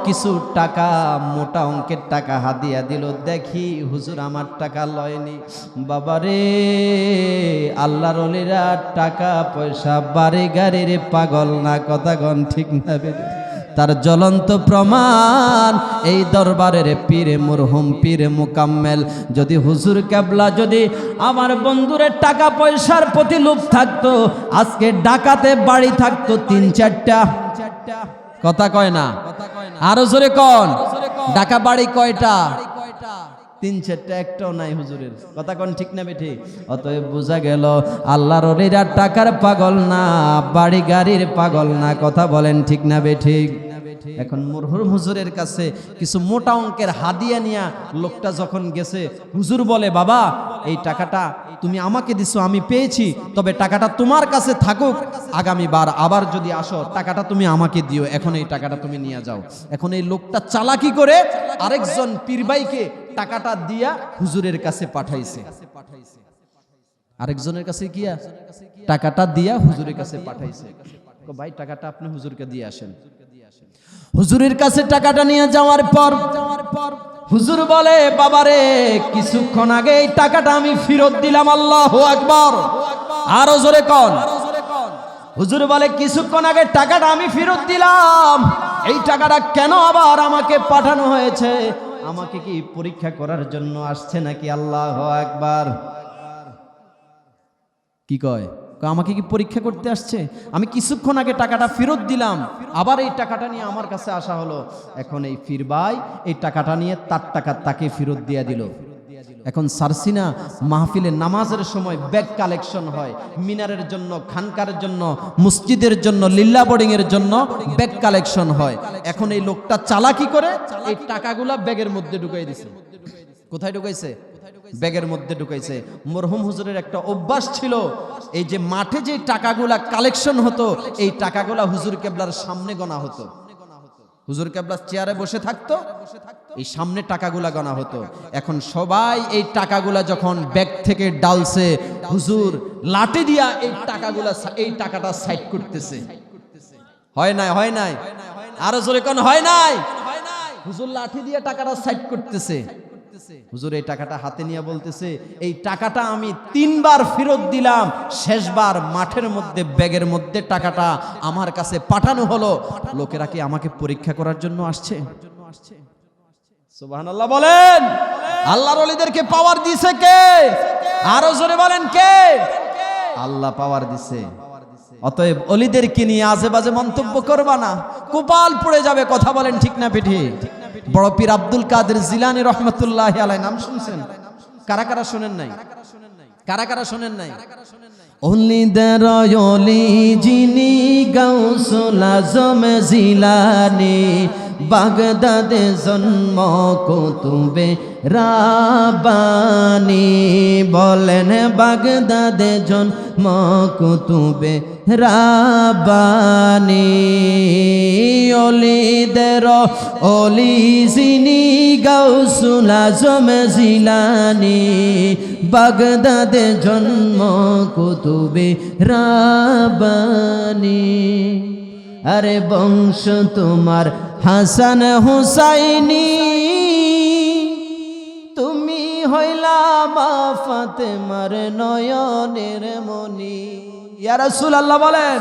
কিছু টাকা, মোটা অঙ্কের টাকা হাদিয়া দিল। দেখি হুজুর আমার টাকা লয়নি। বাবারে, আল্লাহর ওলিরা টাকা পয়সা বাড়ি গাড়ির পাগল না, কথা গণ ঠিক না? তার জ্বলন্ত প্রমাণ এই দরবারের পীরে মরহুম পীরে মুকাম্মেল। যদি হুজুর কেবলা যদি আমার বন্ধুরের টাকা পয়সার প্রতি লোভ থাকতো, আজকে ডাকাতে বাড়ি থাকতো 3-4টা। কথা কয় না? আরো জোরে কন, ডাকা বাড়ি কয়টা? 3-4টা, একটাও নাই হুজুরের। কথা কন ঠিক না বেঠি? অতএব বোঝা গেল আল্লাহর ওলিরা টাকার পাগল না, বাড়ি গাড়ির পাগল না। কথা বলেন ঠিক না বেঠিক? এখন মরহুম হুজুরের কাছে কিছু মোটা অঙ্কের হাদিয়া নিয়া লোকটা যখন গেছে, হুজুর বলে, বাবা এই টাকাটা তুমি আমাকে দিছো, আমি পেয়েছি, তবে টাকাটা তোমার কাছে থাকুক, আগামীবার আবার যদি আসো টাকাটা তুমি আমাকে দিও, এখন এই টাকাটা তুমি নিয়ে যাও। এখন এই লোকটা চালাকি করে আরেকজন পীরবাইকে টাকাটা দিয়া হুজুরের কাছে পাঠাইছে। আরেকজনের কাছে গিয়া টাকাটা দিয়া হুজুরের কাছে পাঠাইছে। ভাই টাকাটা আপনি হুজুরকে দিয়ে আসেন। হুজুরের কাছে টাকাটা নিয়ে যাওয়ার পর হুজুর বলে, বাবারে কিছুক্ষণ আগে এই টাকাটা আমি ফেরত দিলাম। আল্লাহু আকবার, আরো জোরে কোন। হুজুর বলে, কিছুক্ষণ আগে টাকাটা আমি ফেরত দিলাম, এই টাকাটা কেন আবার আমাকে পাঠানো হয়েছে? আমাকে কি পরীক্ষা করার জন্য আসছে নাকি? আল্লাহু আকবার। কি কয়? আমাকে কি পরীক্ষা করতে আসছে? আমি কিছুক্ষণ আগে টাকাটা ফেরত দিলাম, আবার এই টাকাটা নিয়ে আমার কাছে আসা হলো। এখন এই ফিরবাই এই টাকাটা নিয়ে তার টাকা তাকে ফেরত দিয়ে দিল। এখন সারসিনা মাহফিলে নামাজের সময় ব্যাগ কালেকশন হয়, মিনারের জন্য, খানকার জন্য, মসজিদের জন্য, লিল্লা বোর্ডিং এর জন্য ব্যাগ কালেকশন হয়। এখন এই লোকটা চালাকি করে এই টাকাগুলা ব্যাগের মধ্যে ঢুকাই দিছে। কোথায় ঢুকাইছে? ব্যাগের মধ্যে ঢুকাইছে। মরহুম হুজুরের একটা অভ্যাস ছিল, এই যে মাঠে যে টাকাগুলা কালেকশন হতো, এই টাকাগুলা হুজুর কেবলার সামনে গণা হতো। হুজুর কেবলার চেয়ারে বসে থাকতো, এই সামনে টাকাগুলা গণা হতো। এখন সবাই এই টাকাগুলা যখন ব্যাগ থেকে ডালছে, হুজুর লাঠি দিয়া এই টাকাটা সাইড করতেছে। হয় নাই? হয় নাই? আরো জোরে কোন হয় নাই? হুজুর লাঠি দিয়ে টাকাটা সাইড করতেছে। হুজুর এই টাকাটা হাতে নিয়ে বলতেছে, এই টাকাটা আমি 3 বার ফেরত দিলাম, শেষবার মাঠের মধ্যে ব্যাগের মধ্যে টাকাটা আমার কাছে পাঠানো হলো। লোকেরা কি আমাকে পরীক্ষা করার জন্য আসছে? সুবহানাল্লাহ বলেন। আল্লাহর ওলিদেরকে পাওয়ার দিছে কে? আরো জোরে বলেন কে? আল্লাহ পাওয়ার দিছে। অতএব ওলিদেরকে নিয়ে আজে বাজে মন্তব্য করবা না, কপাল পড়ে যাবে। কথা বলেন ঠিক না পিঠে? বড় পীর আব্দুল কাদের জিলানী রহমতুল্লাহি আলাইহি নাম শুনছেন? কারা কারা শুনেন নাই? কারা কারা শুনেন নাই? ওলিদের ওলি যিনি গাউসুল আজম জিলানী, বাগদাদে জন্ম কুতুবে রাব্বানী। বলেন বাগদাদে জন্ম কুতুবে রাব্বানী। ওলিদের ওলি যিনি গাউসুল আজম জিলানী, বাগদাদে জন্ম কুতুবে রাব্বানী। আরে বংশ তোমার হাসান হুসাইনি, তুমি হইলা মা ফাতেমার নয়নের মনি। ইয়া রাসূলুল্লাহ বলেন,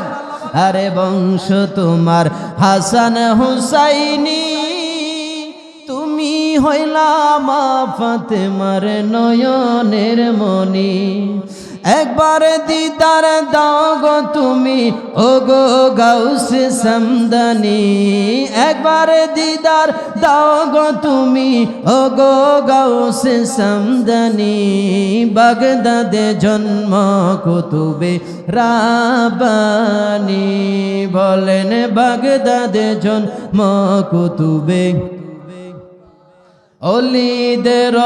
আরে বংশ তোমার হাসান হুসাইনি, তুমি হইলা মা ফাতেমার নয়নের মনি। একবার দিদার দাও গো তুমি, ও গো গাউসে সামদানি। একবার দিদার দাও গো তুমি, ও গো গাউসে সামদানি। বাগদাদে জন্ম কুতুবে রাব্বানী। বলেন বাগদাদে জন্ম কুতুবে। ওলিদের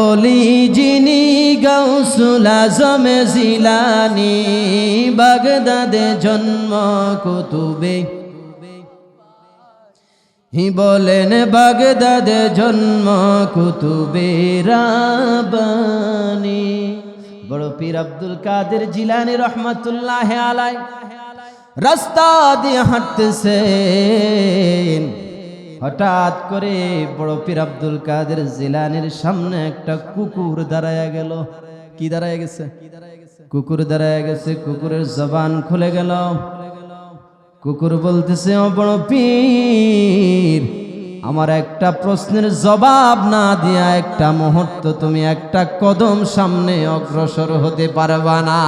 ওলি যিনি গাউসুল আজম জিলানী, বাগদাদে জন্ম কুতুবে। হি বলেন বাগদাদে জন্ম কুতুবে রাব্বানি। বড় পীর আব্দুল কাদের জিলানী রহমাতুল্লাহ আলাই রাস্তা দিয়ে হাঁটতেছেন, হঠাৎ করে বড় পীর আব্দুল কাদের জিলানীর সামনে একটা কুকুর দাঁড়ায়া গেল। কি দাঁড়ায় গেছে? কুকুর দাঁড়ায় গেছে। কুকুরের জবান খুলে গেল। কুকুর বলতেছে, ও বড় পীর, আমার একটা প্রশ্নের জবাব না দিয়া একটা মুহূর্ত তুমি একটা কদম সামনে অগ্রসর হতে পারবা না।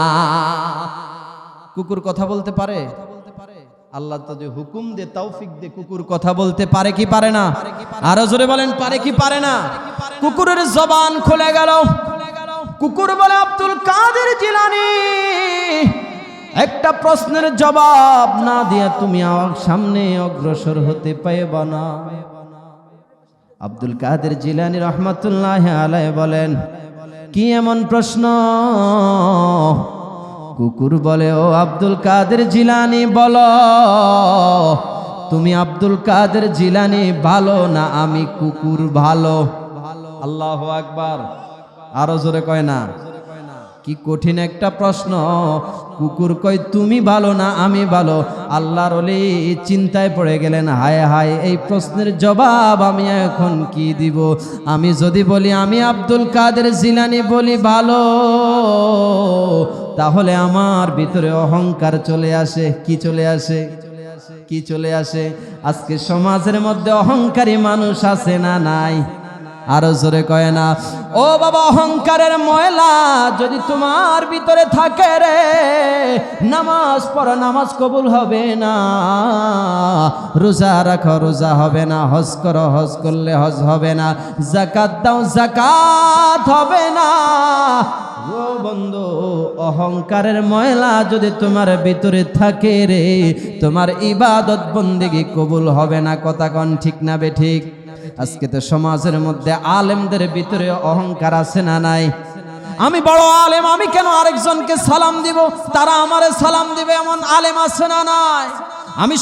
কুকুর কথা বলতে পারে? আল্লাহ তো যে হুকুম দে, তৌফিক দে, কুকুর কথা বলতে পারে কি পারে না? আরো জোরে বলেন, পারে কি পারে না? কুকুরের জবান খুলে গেল। কুকুর বলে, আব্দুল কাদের জিলানী, একটা প্রশ্নের জবাব না দিয়া তুমি আমার সামনে অগ্রসর হতে পারবা না। আব্দুল কাদের জিলানী রহমাতুল্লাহ আলাইহি বলেন, কি এমন প্রশ্ন? কুকুর বলে, ও আব্দুল কাদের জিলানী, বলো তুমি আব্দুল কাদের জিলানী ভালো না আমি কুকুর ভালো? আল্লাহু আকবার। আরো জোরে কয় না? কি কঠিন একটা প্রশ্ন। কুকুর কয় তুমি ভালো না আমি ভালো। আল্লাহর ওলি চিন্তায় পড়ে গেলেন, হায় হায়, এই প্রশ্নের জবাব আমি এখন কি দিব? আমি যদি বলি আমি আব্দুল কাদের জিলানী বলি ভালো, তাহলে আমার ভিতরে অহংকার চলে আসে। কি চলে আসে? কি চলে আসে? আজকে সমাজের মধ্যে অহংকারী মানুষ আছে না নাই? আরো জোরে কয় না? ও বাবা, অহংকারের ময়লা যদি তোমার ভিতরে থাকে রে, নামাজ পড়ো, নামাজ কবুল হবে না। রোজা রাখো, রোজা হবে না। হজ করো, হজ করলে হজ হবে না। যাকাত দাও, যাকাত হবে না। ও বন্ধু, অহংকারের ময়লা যদি তোমার ভিতরে থাকে রে, তোমার ইবাদত বন্দেগী কবুল হবে না। কথা কোন ঠিক না বে ঠিক? আজকে তো সমাজের মধ্যে আলেমদের ভিতরে অহংকার আছে না নাই? আমি বড় আলেম, আমি কেন আরেকজনকে সালাম দিব, তারা আমারে সালাম দিবে, এমন আলেম আছে না নাই? আমি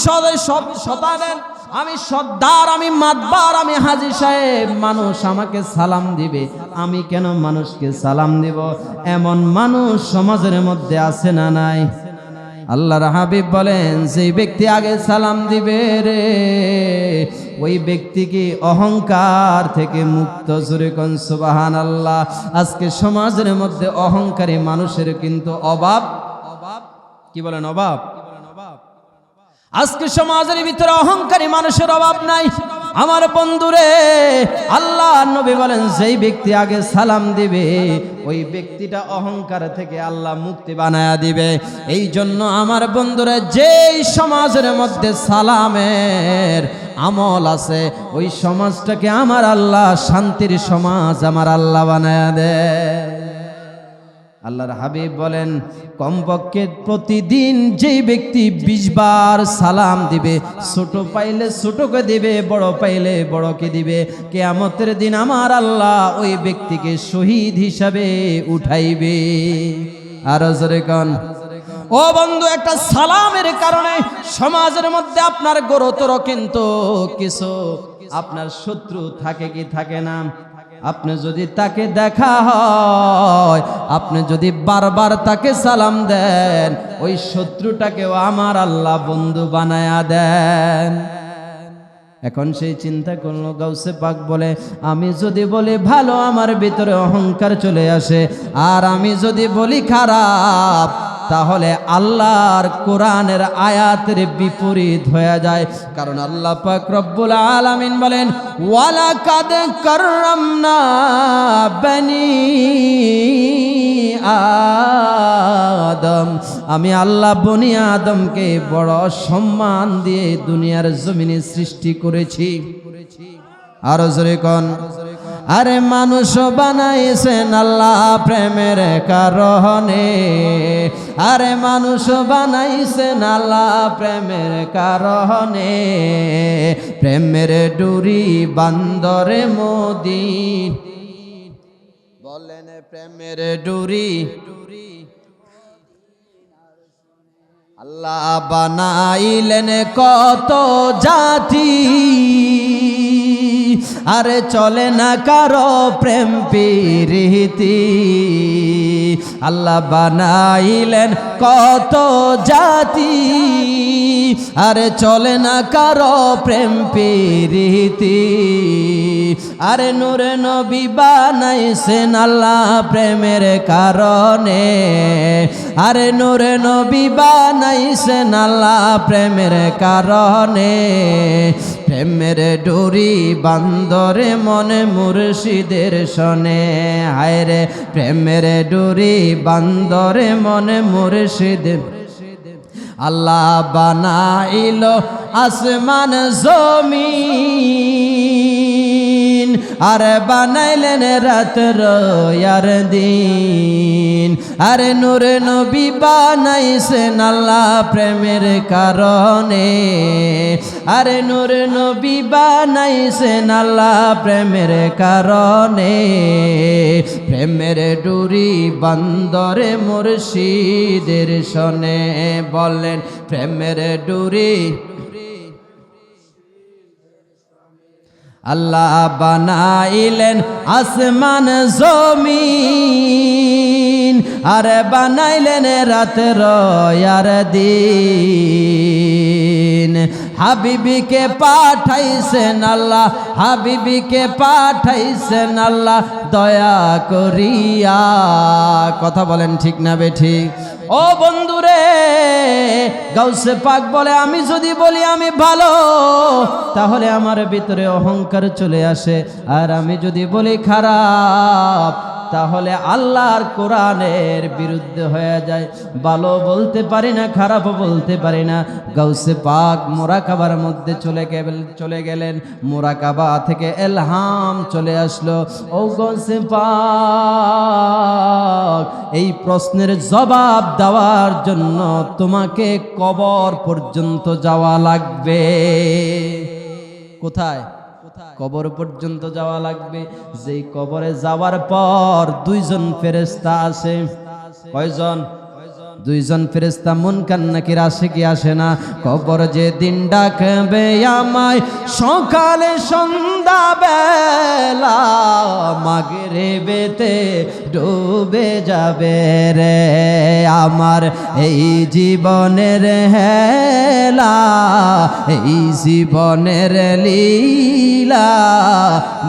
শতানেন, আমি সর্দার, আমি মাতবার, আমি হাজী সাহেব, মানুষ আমাকে সালাম দিবে, আমি কেন মানুষকে সালাম দিব, এমন মানুষ সমাজের মধ্যে আছে না নাই? আল্লাহর হাবিব বলেন, যেই ব্যক্তি আগে সালাম দিবে রে, ওই ব্যক্তি কি অহংকার থেকে মুক্ত। জোরে কোন সুবহানাল্লাহ। আজকে সমাজের মধ্যে অহংকারী মানুষের কিন্তু অভাব। কি বলেন? অভাব। আজকে সমাজের ভিতরে অহংকারী মানুষের অভাব নাই। আমার বন্ধুরে, আল্লাহ নবী বলেন, যেই ব্যক্তি আগে সালাম দিবে ওই ব্যক্তিটা অহংকার থেকে আল্লাহ মুক্তি বানায়া দিবে। এই জন্য আমার বন্ধুরে, যেই সমাজের মধ্যে সালামের আমল আছে, ওই সমাজটাকে আমার আল্লাহ শান্তির সমাজ আমার আল্লাহ বানায়া দেয়। আল্লাহর হাবিব বলেন, কমপক্ষে প্রতিদিন যেই ব্যক্তি 20 বার সালাম দিবে, ছোট পাইলে ছোটকে দিবে, বড় পাইলে বড়কে দিবে, কিয়ামতের দিন আমার আল্লাহ ওই ব্যক্তিকে শহীদ হিসাবে উঠাইবে। আর জোরে কোন? ও বন্ধু, একটা সালামের কারণে সমাজের মধ্যে আপনার গুরুতর কিন্তু কিছু আপনার শত্রু থাকে কি থাকে না? আপনি যদি তাকে দেখা হয়, আপনি যদি বারবার তাকে সালাম দেন, ওই শত্রুটাকেও আমার আল্লাহ বন্ধু বানায়া দেন। এখন সেই চিন্তা করলো, গাউসে পাক বলে, আমি যদি বলি ভালো, আমার ভিতরে অহংকার চলে আসে, আর আমি যদি বলি খারাপ, তাহলে আল্লাহর কোরআনের আয়াতের বিপরীত হয়ে যায়। কারণ আল্লাহ পাক রব্বুল আলামিন বলেন, ওয়ালাকাদ কাররামনা বনি আদম, আমি আল্লাহ বনি আদমকে বড় সম্মান দিয়ে দুনিয়ার জমিনে সৃষ্টি করেছি। আরো জোরে কোন? আরে মানুষ বানাইছেন আল্লাহ প্রেমের কারণে, আরে মানুষ বানাইছেন আল্লাহ প্রেমের কারণে, প্রেমের ডুরি বান্দরে মদিন, বলেন প্রেমের ডুরি। আল্লাহ বানাইলেন কত জাতি, আরে চলে না কারো প্রেম প্রীতি। আল্লাহ বানাইলেন কত জাতি, আরে চলে না কারো প্রেম প্রীতি। আরে নূরে নবী বানাইছেন আল্লাহ প্রেমের কারণে, আরে নূরে নবী বানাইছেন আল্লাহ প্রেমের কারণে। প্রেমের ডোরি বান্দরে মনে মুর্শিদের শোনে, হায় রে প্রেমের ডোরি বান্দরে মনে মুর্শিদের। আল্লাহ বানাইলো আসমান জমিন, আরে বানাইলেন রাত আর দিন। আরে নূরে নবী বানাইছেন আল্লাহ প্রেমের কারণে, আরে নূরে নবী বানাইছেন আল্লাহ প্রেমের কারণে। প্রেমের ডুরি বান্দরে মুর্শিদের শোনে, বলেন প্রেমের ডুরি। আল্লাহ বানাইলেন আসমান জমিন, আরে বানাইলেন রাত আর দিন। হাবিবিকে পাঠাইছেন আল্লাহ, হাবিবিকে পাঠাইছেন আল্লাহ দয়া করিয়া। কথা বলেন ঠিক না বেঠিক? ও বন্ধুরে, গাউসে পাক বলে আমি যদি বলি আমি ভালো, তাহলে আমার ভিতরে অহংকার চলে আসে। আর আমি যদি বলি খারাপ, তাহলে আল্লাহর কোরআনের বিরুদ্ধে হয়ে যায়। ভালো বলতে পারি না, খারাপও বলতে পারি না। গাউসে পাক মুরাকাবার মধ্যে চলে গেলেন। মুরাকাবা থেকে ইলহাম চলে আসলো। ও গাউসে পাক, এই প্রশ্নের জবাব দেওয়ার জন্য তোমাকে কবর পর্যন্ত যাওয়া লাগবে। কোথায়? কবর পর্যন্ত যাওয়া লাগবে। যেই কবরে যাওয়ার পর দুইজন ফেরেশতা আসে। কয়জন? দুইজন ফেরেশতা। মুনকার নাকির আসে কি আসে না? কবর যে দিন ডাকবে আমায় সকালে সন্ধ্যা বেলা, মাগরিবেতে ডুবে যাবে রে আমার এই জীবনের হেলা, এই জীবনের লীলা,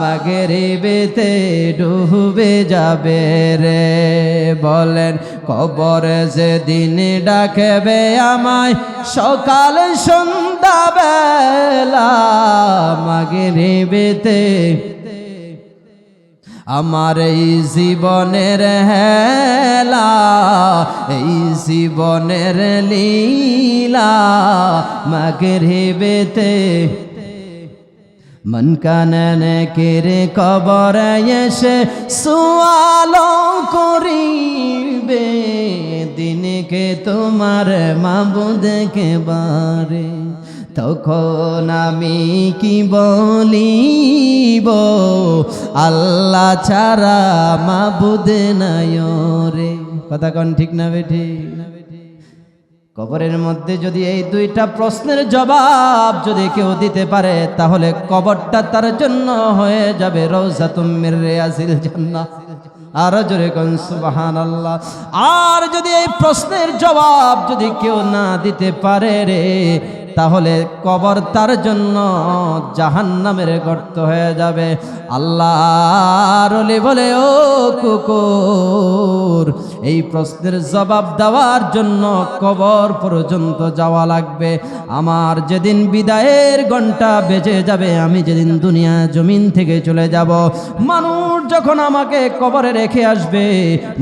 মাগরিবেতে ডুবে যাবে রে। বলেন কবর যে দিন ডাকবে আমায় সকাল সন্ধ্যা বেলা, মাগরিবেতে আমার এই জীবনের হেলা, এই জীবনের লীলা, মাগরিবেতে মন কাননে কেরে কবর এসে সুয়ালো করিবে, দিনকে তোমার মাবুদকে বারে। তখন আমি কি বলিব, আল্লাহ ছাড়া মাবুদ নাই রে। কথা কোন ঠিক না বেঠি? কবরের মধ্যে যদি এই দুইটা প্রশ্নের জবাব যদি কেউ দিতে পারে, তাহলে কবরটা তার জন্য হয়ে যাবে রওজাতুম মির রিয়াজিল জান্নাহ। আর জোরে কোন সুবহানাল্লাহ। আর যদি এই প্রশ্নের জবাব যদি কেউ না দিতে পারে রে, তাহলে কবর তার জন্য জাহান্নামের গর্ত হয়ে যাবে। আল্লাহর ওলি বলে, ও কুকুর, এই প্রশ্নের জবাব দেওয়ার জন্য কবর পর্যন্ত যাওয়া লাগবে। আমার যেদিন বিদায়ের ঘন্টা বেজে যাবে, আমি যেদিন দুনিয়া জমিন থেকে চলে যাব, মানুষ যখন আমাকে কবরে রেখে আসবে,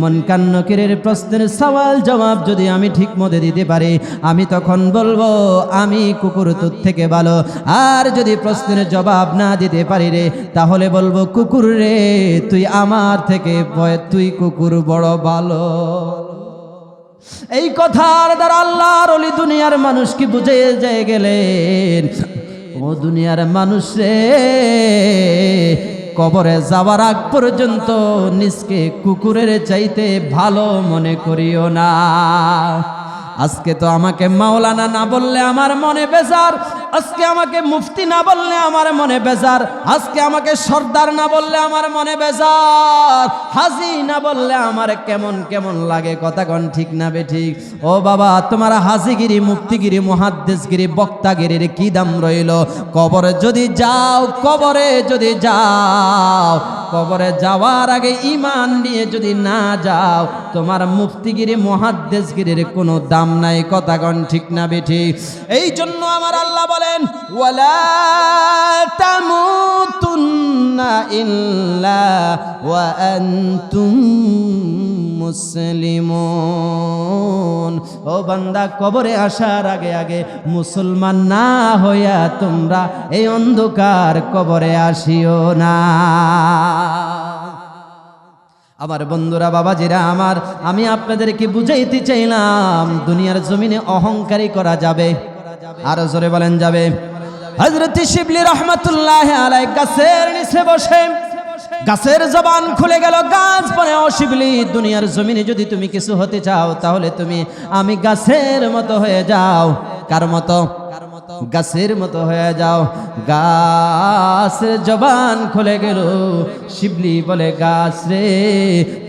মুনকার নাকিরের প্রশ্নের সওয়াল জবাব যদি আমি ঠিক মতো দিতে পারি, আমি তখন বলবো আমি কুকুর তোর থেকে ভালো। আর যদি প্রশ্নের জবাব না দিতে পারি রে, তাহলে বলবো কুকুর রে, তুই আমার থেকে তুই কুকুর বড় ভালো। এই কথার দ্বারা আল্লাহর ওলি দুনিয়ার মানুষ কি বুঝে যায় গেলেন? ও দুনিয়ার মানুষ রে, কবরে যাওয়ার আগ পর্যন্ত নিজকে কুকুরের চাইতে ভালো মনে করিও না। আজকে তো আমাকে মাওলানা না বললে আমার মনে বেজার, আজকে আমাকে মুফতি না বললে আমার মনে বেজার, আজকে আমাকে সর্দার না বললে আমার মনে বেজার, হাজি না বললে আমার কেমন কেমন লাগে। কথা কোন ঠিক না বেঠিক? ও বাবা, তোমার হাজিগিরি, মুফতিগিরি, মুহাদ্দিসগিরি, বক্তাগিরির কি দাম রইল? কবরে যদি যাও, কবরে যদি যাও, কবরে যাওয়ার আগে ঈমান নিয়ে যদি না যাও, তোমার মুফতিগিরি, মুহাদ্দিসগিরির কোনো দাম নাই। কথা কোন ঠিক না বেঠিক? এই জন্য আমার আল্লাহ বলেন, ওয়ালা তামুতুন্না ইল্লা ওয়া আনতুম মুসলিমুন। ও বান্দা, কবরে আসার আগে আগে মুসলমান না হইয়া তোমরা এই অন্ধকার কবরে আসিও না। আমার বন্ধুরা, বাবাজিরা আমার, আমি আপনাদেরকে বুঝাইতে চাইলাম, দুনিয়ার জমিনে অহংকারী করা যাবে? আরো জোরে বলেন যাবে? হযরত শিবলি রহমাতুল্লাহ আলাইহি গাছের নিচে বসে, গাছের জবান খুলে গেল, গাছ বলে, ও শিবলি, দুনিয়ার জমিনে যদি তুমি কিছু হতে চাও তাহলে তুমি আমি গাছের মতো হয়ে যাও। কার মতো? গাছের মতো হয়ে যাও। গাছের জবান খুলে গেল। শিবলি বলে, গাছ রে,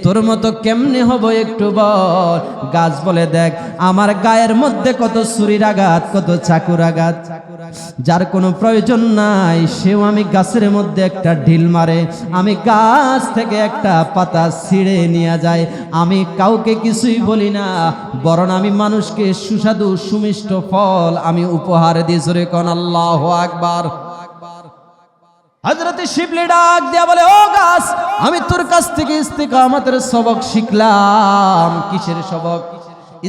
তোর মতো কেমনে হব একটু বল। গাছ বলে, দেখ আমার গায়ের মধ্যে কত ছুরির আঘাত, কত চাকুর আঘাত, যার কোনো প্রয়োজন নাই সেও আমি গাছের মধ্যে একটা ঢিল মারে, আমি গাছ থেকে একটা পাতা ছিঁড়ে নিয়ে যায়, আমি কাউকে কিছুই বলি না, বরং আমি মানুষকে সুস্বাদু সুমিষ্ট ফল আমি উপহার দিই। জোরে কোন আল্লাহু আকবার। হযরত শিবলি ডাক দিয়া বলে, ও গাছ, আমি তোর কাছ থেকে ইস্তিকামতের সবক শিখলাম। কিসের সবক?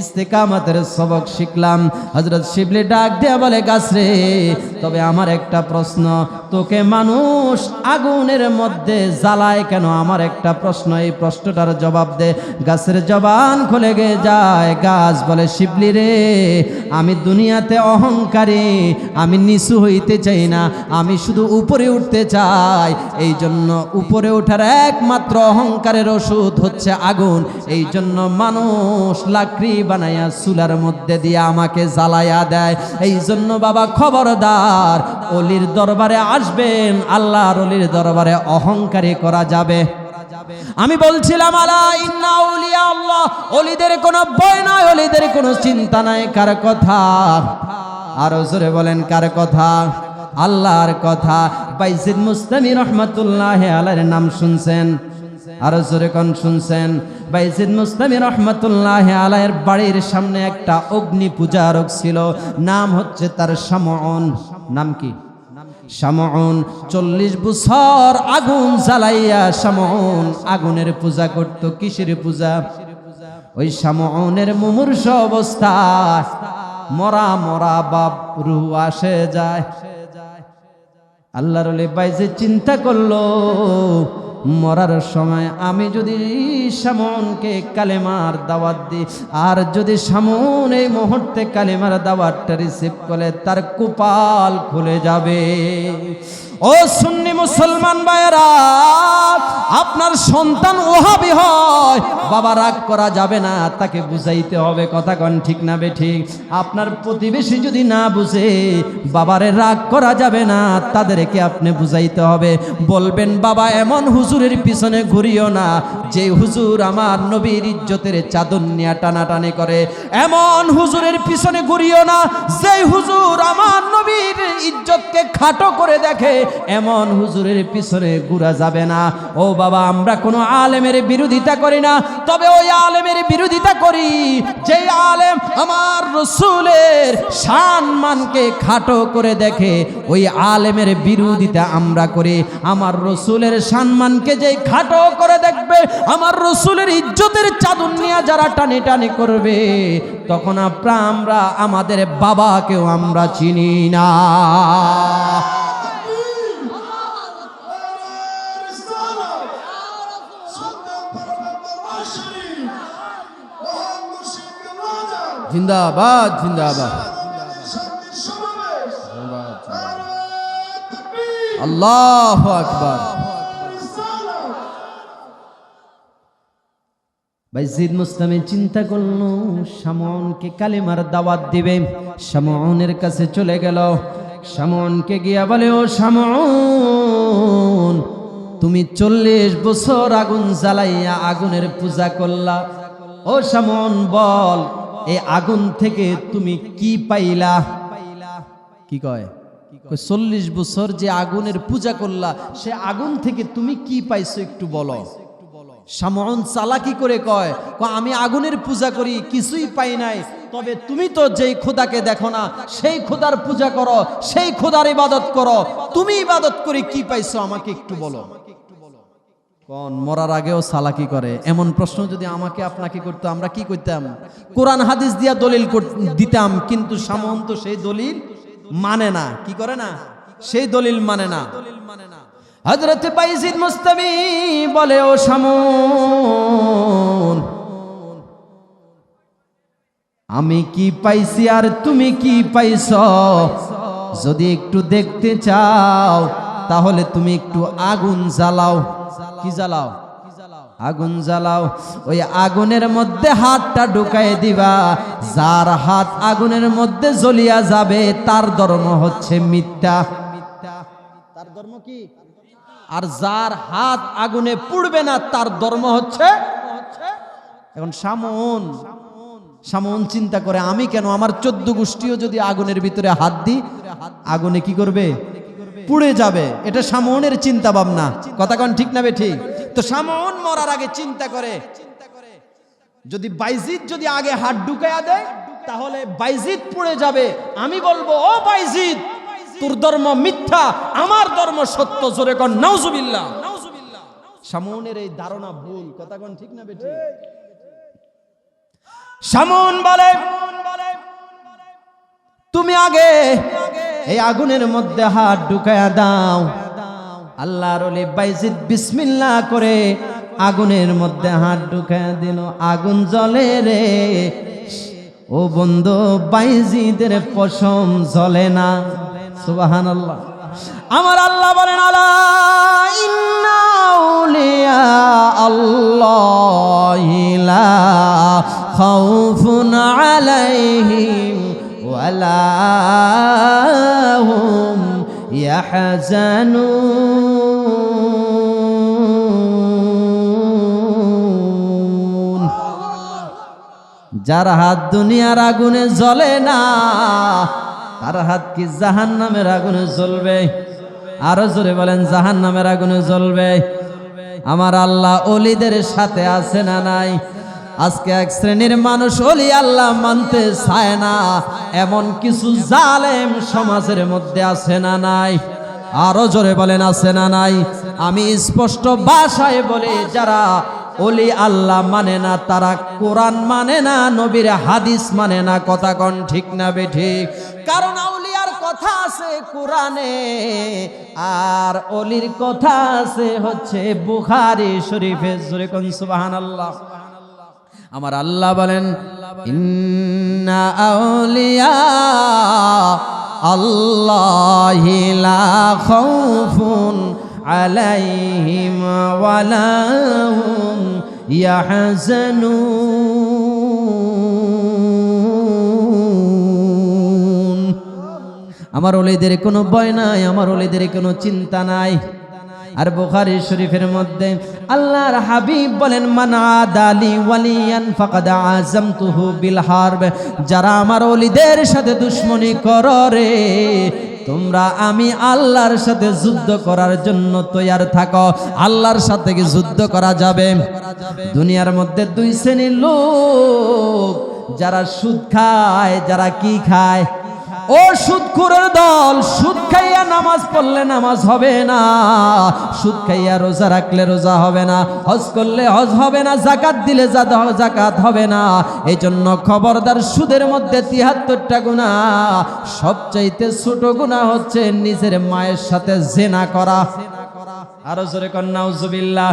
ইস্তিকামতের সবক শিখলাম। হযরত শিবলি ডাক দিয়া বলে, গাছ রে, তবে আমার একটা প্রশ্ন, তোকে মানুষ আগুনের মধ্যে জ্বালায় কেন? আমার একটা প্রশ্ন, এই প্রশ্নটার জবাব দে। গাছের জবান খুলে গে যায়। গাছ বলে, শিবলি রে, আমি দুনিয়াতে অহংকারী, আমি নিচু হইতে চাই না, আমি শুধু উপরে উঠতে চাই। এই জন্য উপরে ওঠার একমাত্র অহংকারের ওষুধ হচ্ছে আগুন। এই জন্য মানুষ লাকড়ি বানাইয়া চুলার মধ্যে দিয়ে আমাকে জ্বালাইয়া দেয়। এই জন্য বাবা খবরদার, অলির দরবারে আসবেন, আল্লাহর অলির দরবারে অহংকারী করা যাবে? আমি বলছিলাম, আলা ইন্না আউলিয়া আল্লাহ, অলিদের কোনো ভয় নাই, অলিদের কোনো চিন্তা নাই। কার কথা? আরো জোরে বলেন, কার কথা? আল্লাহর কথা। বাইজিদ মুস্তামি রহমাতুল্লাহ আলাইহির নাম শুনছেন? আরো জোরে কোন শুনছেন? বাইজিদ মুস্তামি রহমাতুল্লাহ আলাইহির বাড়ির সামনে একটা অগ্নি পূজারক ছিল, নাম হচ্ছে তার শামউন। নাম কি? শামউন। 40 বছর আগুন জ্বালাইয়া শামউন আগুনের পূজা করত। কিসের পূজা? ওই শামউনের মুমূর্ষ অবস্থা, মরা মরা বাপ রূহ আসে যায়। আল্লাহর ওলি বাইজিদ চিন্তা করলো, মরার সময় আমি যদি শামউনকে কালেমার দাওয়াত দিই, আর যদি শামউন এই মুহূর্তে কালেমার দাওয়াতটা রিসিভ করে, তার কপাল খুলে যাবে। ও সুন্নি মুসলমান ভাইয়েরা, আপনার সন্তান ওহাবি হয়, বাবা রাগ করা যাবে না, তাকে বুঝাইতে হবে। কথা কোন ঠিক না বেঠিক? আপনার প্রতিবেশী যদি না বুঝে, বাবারে রাগ করা যাবে না, তাদেরকে আপনি বুঝাইতে হবে। বলবেন, বাবা এমন হুজুরের পিছনে ঘুরিও না, যে হুজুর আমার নবীর ইজ্জতের চাদর নিয়ে টানাটানি করে। এমন হুজুরের পিছনে ঘুরিও না, যে হুজুর আমার নবীর ইজ্জতকে খাটো করে দেখে। এমন হুজুরের পিছনে ঘুরা যাবে না। ও বাবা, আমরা কোনো আলেমের বিরোধিতা করি না, তবে ওই আলেমের বিরোধিতা করি যে আলেম আমার রসুলের সম্মানকে খাটো করে দেখে। ওই আলেমের বিরোধিতা আমরা করি। আমার রসুলের সম্মানকে যে খাটো করে দেখবে, আমার রসুলের ইজ্জতের চাদর নিয়ে যারা টানি টানি করবে, তখন আমরা আমাদের বাবাকেও আমরা চিনি না। জিন্দাবাদ, জিন্দাবাদ, আল্লাহু আকবার। বাইজিদ মুস্তামি চিন্তা করলো শামউনকে কালেমার দাওয়াত দিবে। শামউনের কাছে চলে গেল। শামউনকে গিয়া বলে, ও শামউন, তুমি 40 বছর আগুন জ্বালাইয়া আগুনের পূজা করলা। ও শামউন, বল এই আগুন থেকে তুমি কি পাইলা? কি কয়? 40 বছর যে আগুনের পূজা করলা, সে আগুন থেকে তুমি কি পাইছো একটু বলো। শামউন চালাকি করে কয়, আমি আগুনের পূজা করি, কিছুই পাই নাই। তবে তুমি তো যেই খোদাকে দেখো না, সেই খোদার পূজা করো, সেই খোদার ইবাদত করো, তুমি ইবাদত করে কি পাইছো আমাকে একটু বলো। কোন মরার আগেও চালাকি করে? এমন প্রশ্ন যদি আমাকে আপনাকে করতো, আমরা কি করতাম? কোরআন হাদিস দিয়া দলিল দিতাম, কিন্তু শামউন তো সেই দলিল মানে না। কি করে না? সেই দলিল মানে না। হযরত বাইজিদ মুস্তামি বলে, ও শামউন, আমি কি পাইছি আর তুমি কি পাইছ যদি একটু দেখতে চাও, তাহলে তুমি একটু আগুন জ্বালাও। কি জ্বালাও? আগুন জ্বালাও। ওই আগুনের মধ্যে হাতটা ঢুকায় দিবা। যার হাত আগুনের মধ্যে জ্বলিয়া যাবে তার ধর্ম হচ্ছে মিথ্যা। তার ধর্ম কি? আর যার হাত আগুনে পুড়বে না তার ধর্ম হচ্ছে। এখন শামউন চিন্তা করে, আমি কেন, আমার 14 গোষ্ঠীও যদি আগুনের ভিতরে হাত দিই, আগুনে কি করবে? পুড়ে যাবে। এটা শামউনের চিন্তা ভাবনা। কথা কোন ঠিক না বে ঠিক? তো শামউন মরার আগে চিন্তা করে, যদি বাইজিদ যদি আগে হাত ঢুকায়া দেয় তাহলে বাইজিদ পুড়ে যাবে। আমি বলবো, ও বাইজিদ, তোর ধর্ম মিথ্যা, আমার ধর্ম সত্য। জোরে কোন নাউজুবিল্লাহ। শামউনের এই ধারণা ভুল। কথা কোন ঠিক না বে ঠিক? শামউন বলে, তুমি আগে এই আগুনের মধ্যে হাত ঢুকায়া দাও। আল্লাহর ওলি বাইজিদ বিসমিল্লাহ করে আগুনের মধ্যে হাত ঢুকায়া দিল। আগুন জ্বলে রে। ও বন্ধু, বাইজিদের পশম জ্বলে না। সুবহানাল্লাহ। আমার আল্লাহ বলেন, আলা ইন্না আউলিয়া আল্লাহি লা খাউফুন আলাইহিম ওয়ালা হুম ইয়াহজানুন। যার হাত দুনিয়ার আগুনে জ্বলে না, তার হাত কি জাহান্নামের আগুনে জ্বলবে? আরো জোরে বলেন, জাহান্নামের আগুনে জ্বলবে। আমার আল্লাহ ওলিদের সাথে আছে না নাই? আজকে এক শ্রেণীর মানুষ ওলি আল্লাহ মানতে চায় না, এমন কিছু জালেম সমাজের মধ্যে আছে না নাই? আরো জোরে বলেন, আছে না নাই? আমি স্পষ্ট ভাষায় বলি, যারা ওলি আল্লাহ মানে না, তারা কোরআন মানে না, নবীর হাদিস মানে না। কথা কোন ঠিক না বে ঠিক? কারণ আউলিয়ার কথা আছে কোরআনে, আর ওলির কথা আছে হচ্ছে বুখারী শরীফে। জোরে কোন সুবহানাল্লাহ। আমার আল্লাহ বলেন, ইন্না আউলিয়া আল্লাহি লা খাউফুন আলাইহিম ওয়ালা হুম ইয়াহজানুন। আমার ওলিদের কোনো ভয় নাই, আমার ওলিদের কোনো চিন্তা নাই। আর বুখারী শরীফের মধ্যে আল্লাহর হাবিব বলেন, মান আদালি ওয়ালিয়ান ফাকাদ আযামতুহু বিল হারব। যারা আমার ওলিদের সাথে দুশমনি করো রে, তোমরা আমি আল্লাহর সাথে যুদ্ধ করার জন্য তৈয়ার থাকো। আল্লাহর সাথে কি যুদ্ধ করা যাবে? দুনিয়ার মধ্যে 2 শ্রেণীর লোক, যারা সুদ খায়, যারা কি খায়? ও সুদখোরের দল, সুদ খাইয়া নামাজ পড়লে নামাজ হবে না, সুদ খাইয়া রোজা রাখলে রোজা হবে না, হজ করলে হজ হবে না, যাকাত দিলে যাকাত হবে না। এই জন্য খবরদার, সুদের মধ্যে 73টা গুনাহ, সবচাইতে ছোট গুনাহ হচ্ছে নিজের মায়ের সাথে জিনা করা। আরো জোরে কর নাউজুবিল্লাহ।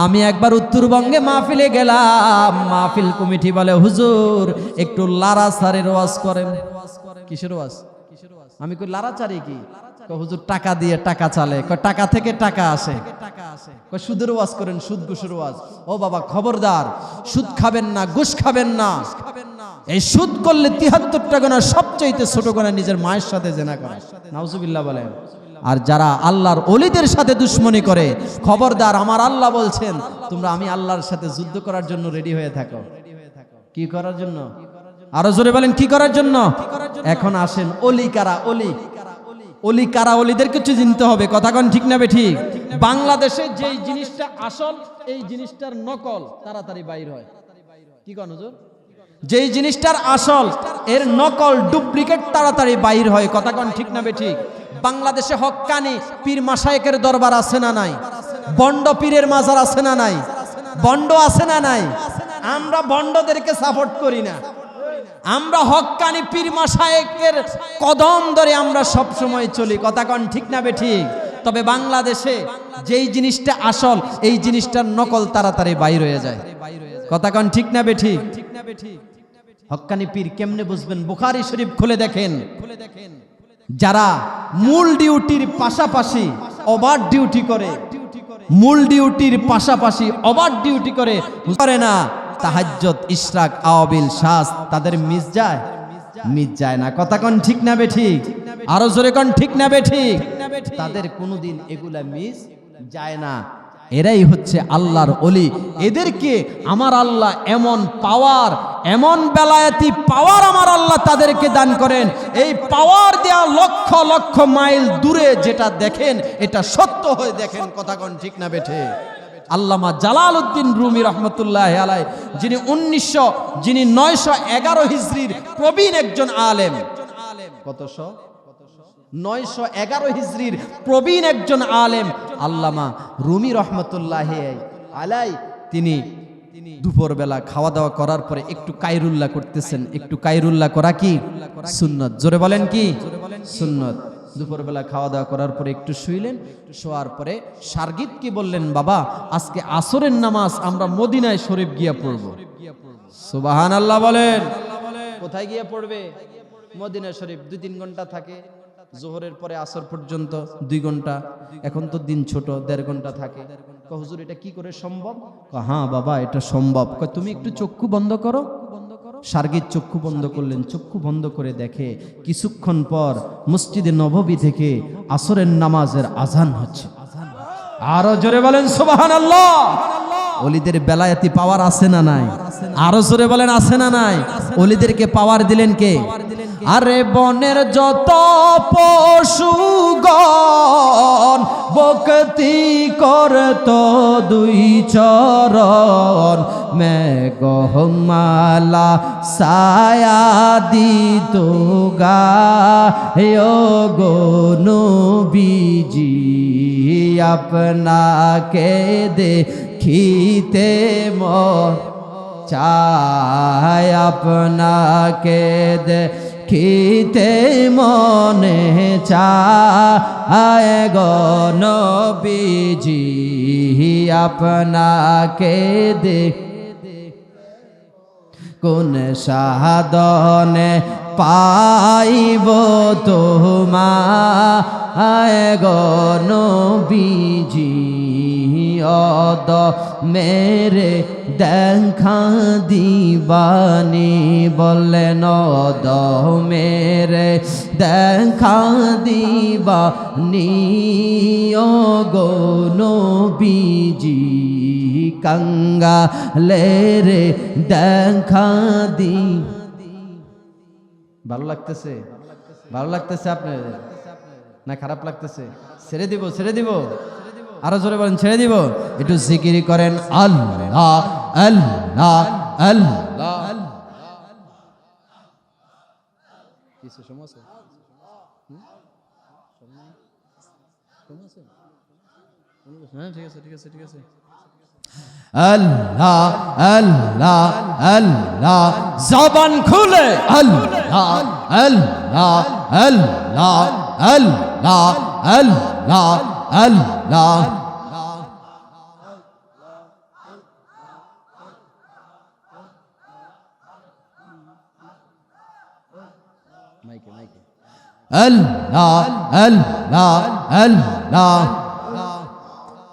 আমি একবার উত্তরবঙ্গে মাহফিলে গেলাম। মাহফিল কমিটি বলে, হুজুর একটু লারাচারের ওয়াজ করেন। কিসের ওয়াজ? আমি কই লারাচারি কি? হুজুর টাকা দিয়ে টাকা চালে, টাকা থেকে টাকা আসে, সুদের ওয়াজ করেন, সুদ ঘুষের ওয়াজ। ও বাবা খবরদার, সুদ খাবেন না, ঘুষ খাবেন না। এই সুদ করলে ৭৩টা গুনাহ, সবচাইতে ছোট গুনাহ নিজের মায়ের সাথে জেনা করা। নাউজুবিল্লাহ বলেন। আর যারা আল্লাহর ওলিদের সাথে দুশ্মনী করে, খবরদার, আমার আল্লাহ বলছেন তোমরা আমি আল্লাহর সাথে যুদ্ধ করার জন্য রেডি হয়ে থাকো। কি করার জন্য? আরো জোরে বলেন, কি করার জন্য? এখন আসেন, অলি কারা? অলি কারা? অলিদের কিছু চিনতে হবে। কথা কোন ঠিক না বেঠিক? বাংলাদেশে যেই জিনিসটা আসল, এই জিনিসটার নকল তাড়াতাড়ি বাইর হয়। কি কোন হুজুর? যেই জিনিসটার আসল, এর নকল, ডুপ্লিকেট তাড়াতাড়ি বাইর হয়। কথা কোন ঠিক না বেঠিক? বাংলাদেশে হক্কানি পীর মাশায়েখের দরবার আছে না নাই? বন্ড পীরের মাজার আছে না নাই? বন্ড আছে না নাই? আমরা বন্ডদেরকে সাপোর্ট করি না, আমরা হক্কানি পীর মাশায়েখের কদম ধরে আমরা সব সময় চলি। কথা কোন ঠিক না বেঠিক? তবে বাংলাদেশে যেই জিনিসটা আসল, এই জিনিসটার নকল তাড়াতাড়ি বাইর হয়ে যায়। কথা কোন ঠিক না বেঠিক? হক্কানি পীর কেমনে বুঝবেন? বুখারী শরীফ খুলে দেখেন। যারা মূল ডিউটির পাশাপাশি ওভার ডিউটি করে, মূল ডিউটির পাশাপাশি ওভার ডিউটি করে না, তাহাজ্জুদ, ইশরাক, আওয়াবিল, শাস, তাদের মিস যায়? মিস যায় না। কথা কোন ঠিক না বেঠিক? আরো জোরে কোন ঠিক না বেঠিক? তাদের কোনোদিন এগুলা মিস যায় না। এরাই হচ্ছে আল্লাহর ওলি। এদেরকে আমার আল্লাহ এমন পাওয়ার, এমন বেলায়েতি পাওয়ার আমার আল্লাহ তাদেরকে দান করেন, এই পাওয়ার দেয়া লক্ষ লক্ষ মাইল দূরে যেটা দেখেন, এটা সত্য হয়ে দেখেন। কথা কোন ঠিক না বেঠে? আল্লামা জালালউদ্দিন রুমি রহমতুল্লাহ আলাইহি, যিনি 911 হিজরির প্রবীণ একজন আলেম। কতশো? 911 হিজরির প্রবীণ একজন আলেম আল্লামা রুমি রহমতুল্লাহ আলাইহি, তিনি দুপুরবেলা খাওয়া দাওয়া করার পরে একটু কায়রুল্লাহ করতেছেন। একটু কায়রুল্লাহ করা কি সুন্নত? জোরে বলেন কি সুন্নত? দুপুরবেলা খাওয়া দাওয়া করার পরে একটু শুইলেন। শোয়ার পরে শারগিদ কি বললেন, বাবা আজকে আসরের নামাজ আমরা মদিনায় শরীফ গিয়া পড়ব। সুবহানাল্লাহ বলেন। কোথায় গিয়া পড়বে? মদিনা শরীফ। 2-3 ঘন্টা থাকে, জোহরের পরে আসর পর্যন্ত 2 ঘন্টা। এখন তো দিন ছোট, 1.5 ঘন্টা থাকে। হুজুর এটা কি করে সম্ভব? হ্যাঁ বাবা এটা সম্ভব। তুমি একটু চক্ষু বন্ধ করো। শারগিদ চক্ষু বন্ধ করলেন। চক্ষু বন্ধ করে দেখে কিছুক্ষণ পর মসজিদে নববী থেকে আসরের নামাজের আজান হচ্ছে। আরো জোরে বলেন সুবহানাল্লাহ। ওলিদের বেলায়েতি পাওয়ার আছে না নাই? আরো জোরে বলেন আছে না নাই? ওলিদেরকে পাওয়ার দিলেন কে? আরে বনের যত পশুগণ ভক্তি করত দুই চরণ, মেঘমালা ছায়া দিত গায় গো নবীজি, আপনাকে দেখিতে মন চায়, আপনাকে দেখিতে মনে চায় গো নবীজি, আপনাকে কোন সাধনে পাইব তোমায় গো নবীজি, অদ মেরে দেখা দিবানি, বললেন অদ মেরে দেখা দিবানি ও গো নবীজি, কাঙ্গালেরে দেখা দি। ভালো লাগতেছে? ভালো লাগতেছে আপনার না খারাপ লাগতেছে? ছেড়ে দিব, ছেড়ে দিব। আরো জোরে বলেন ছেড়ে দিব। একটু জিকির করেন আল্লাহ আল্লাহ আল্লাহ। কিছু সমস্যা? হ্যাঁ ঠিক আছে ঠিক আছে ঠিক আছে। আল্লাহ আল্লাহ আল্লাহ, জবান খুলে আল্লাহ আল্লাহ আল্লাহ আল্লাহ আল্লাহ আল্লাহ। মাইকে মাইকে আল্লাহ আল্লাহ আল্লাহ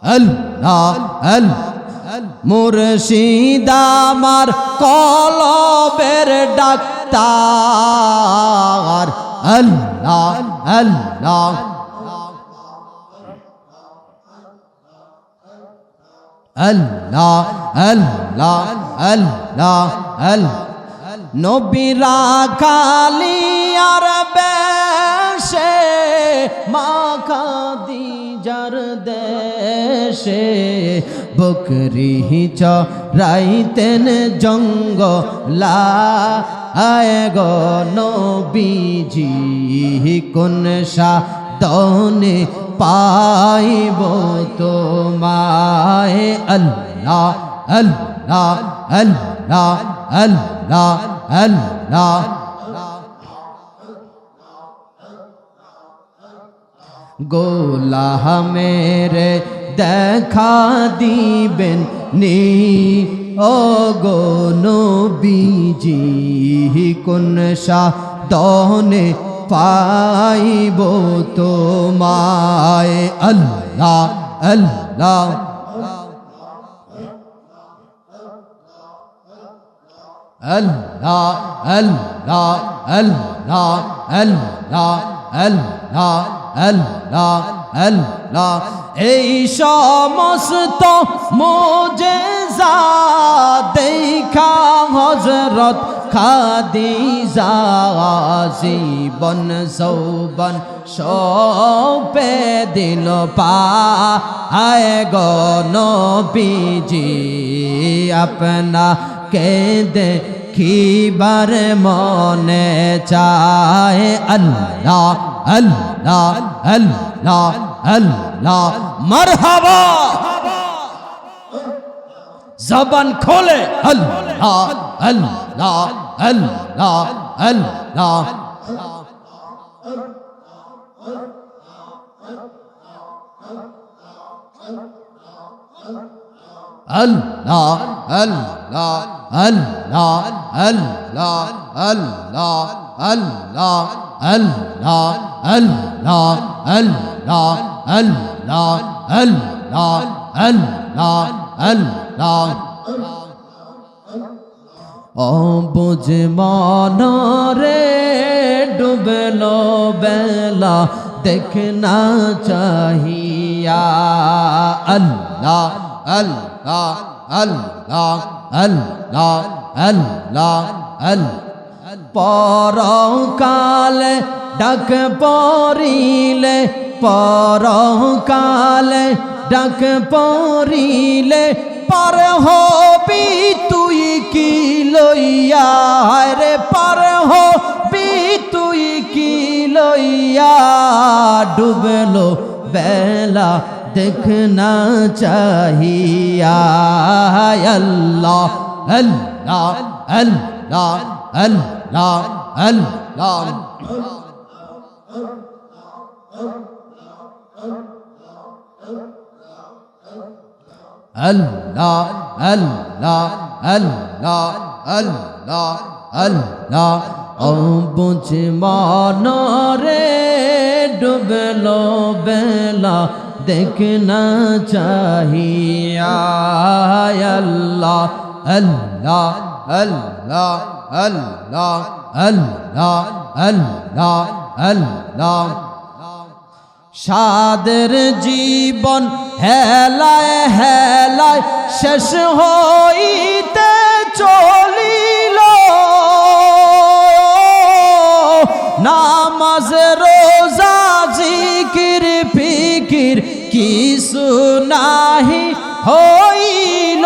আল্লাহ আল্লাহ মুর্শিদ আমার কলবের ডাক্তার আল্লাহ আল্লাহ আল্লাহ আল্লাহ আল্লাহ আল্লাহ নবীরা কালিয়ার বেশে মা খাদিজার দেশে বকরি চরাইতেন জঙ্গলায় গো নবীজি কোন সাধনে পাইব তোমায় আল্লাহ আল্লাহ আল্লাহ আল্লাহ আল্লাহ গোলামের দেখা দিবেন নি ও গো নবীজি কোন সাধনে পাইব তোমায় আল্লাহ আল্লাহ আল্লাহ আল্লাহ আল্লাহ আল্লাহ আল্লাহ আল্লাহ আল্লাহ এই সমস্ত মুজিজা দেখা হযরত খাদিজা জীবন যৌবন সপে দিল পায় গো নবীজি আপনা কে দেখিবার মনে চায় আল্লাহ আল্লাহ আল্লাহ আল্লাহ মারহাবা জবান খোলে আল্লাহ আল্লাহ আল্লাহ আল্লাহ আল্লাহ আল্লাহ আল্লাহ আল্লাহ আল্লাহ আল্লাহ আল্লাহ আল্লাহ আল্লাহ আল্লাহ আল্লাহ আল্লাহ আল্লাহ অবুঝ মনরে ডুবলো বেলা দেখনা চাহিয়া আল্লাহ আল্লাহ আল্লাহ আল্লাহ আল্লাহ আল্লাহ পরকালে ডাক পড়িলে পরকালে ডাক পড়িলে পার হবি তুই কি লইয়া রে পার হবি তুই কি লইয়া ডুবলো বেলা দেখনা চাহিয়া আল্লাহ আল্লাহ আল্লাহ আল্লাহ আল্লাহ আল্লাহ আল্লাহ আল্লাহ আল্লাহ আল্লাহ অবুঝ মনরে ডুবলো বেলা দেখনা চাহিয়া আল্লাহ আল্লাহ আল্লাহ আল্লাহ আল্লাহ আল্লাহ আল্লাহ সাদের জীবন হেলায় হেলায় শেষ হইতে চলিল নামাজ রোজা জিকির ফিকির কিছু নাহি হইল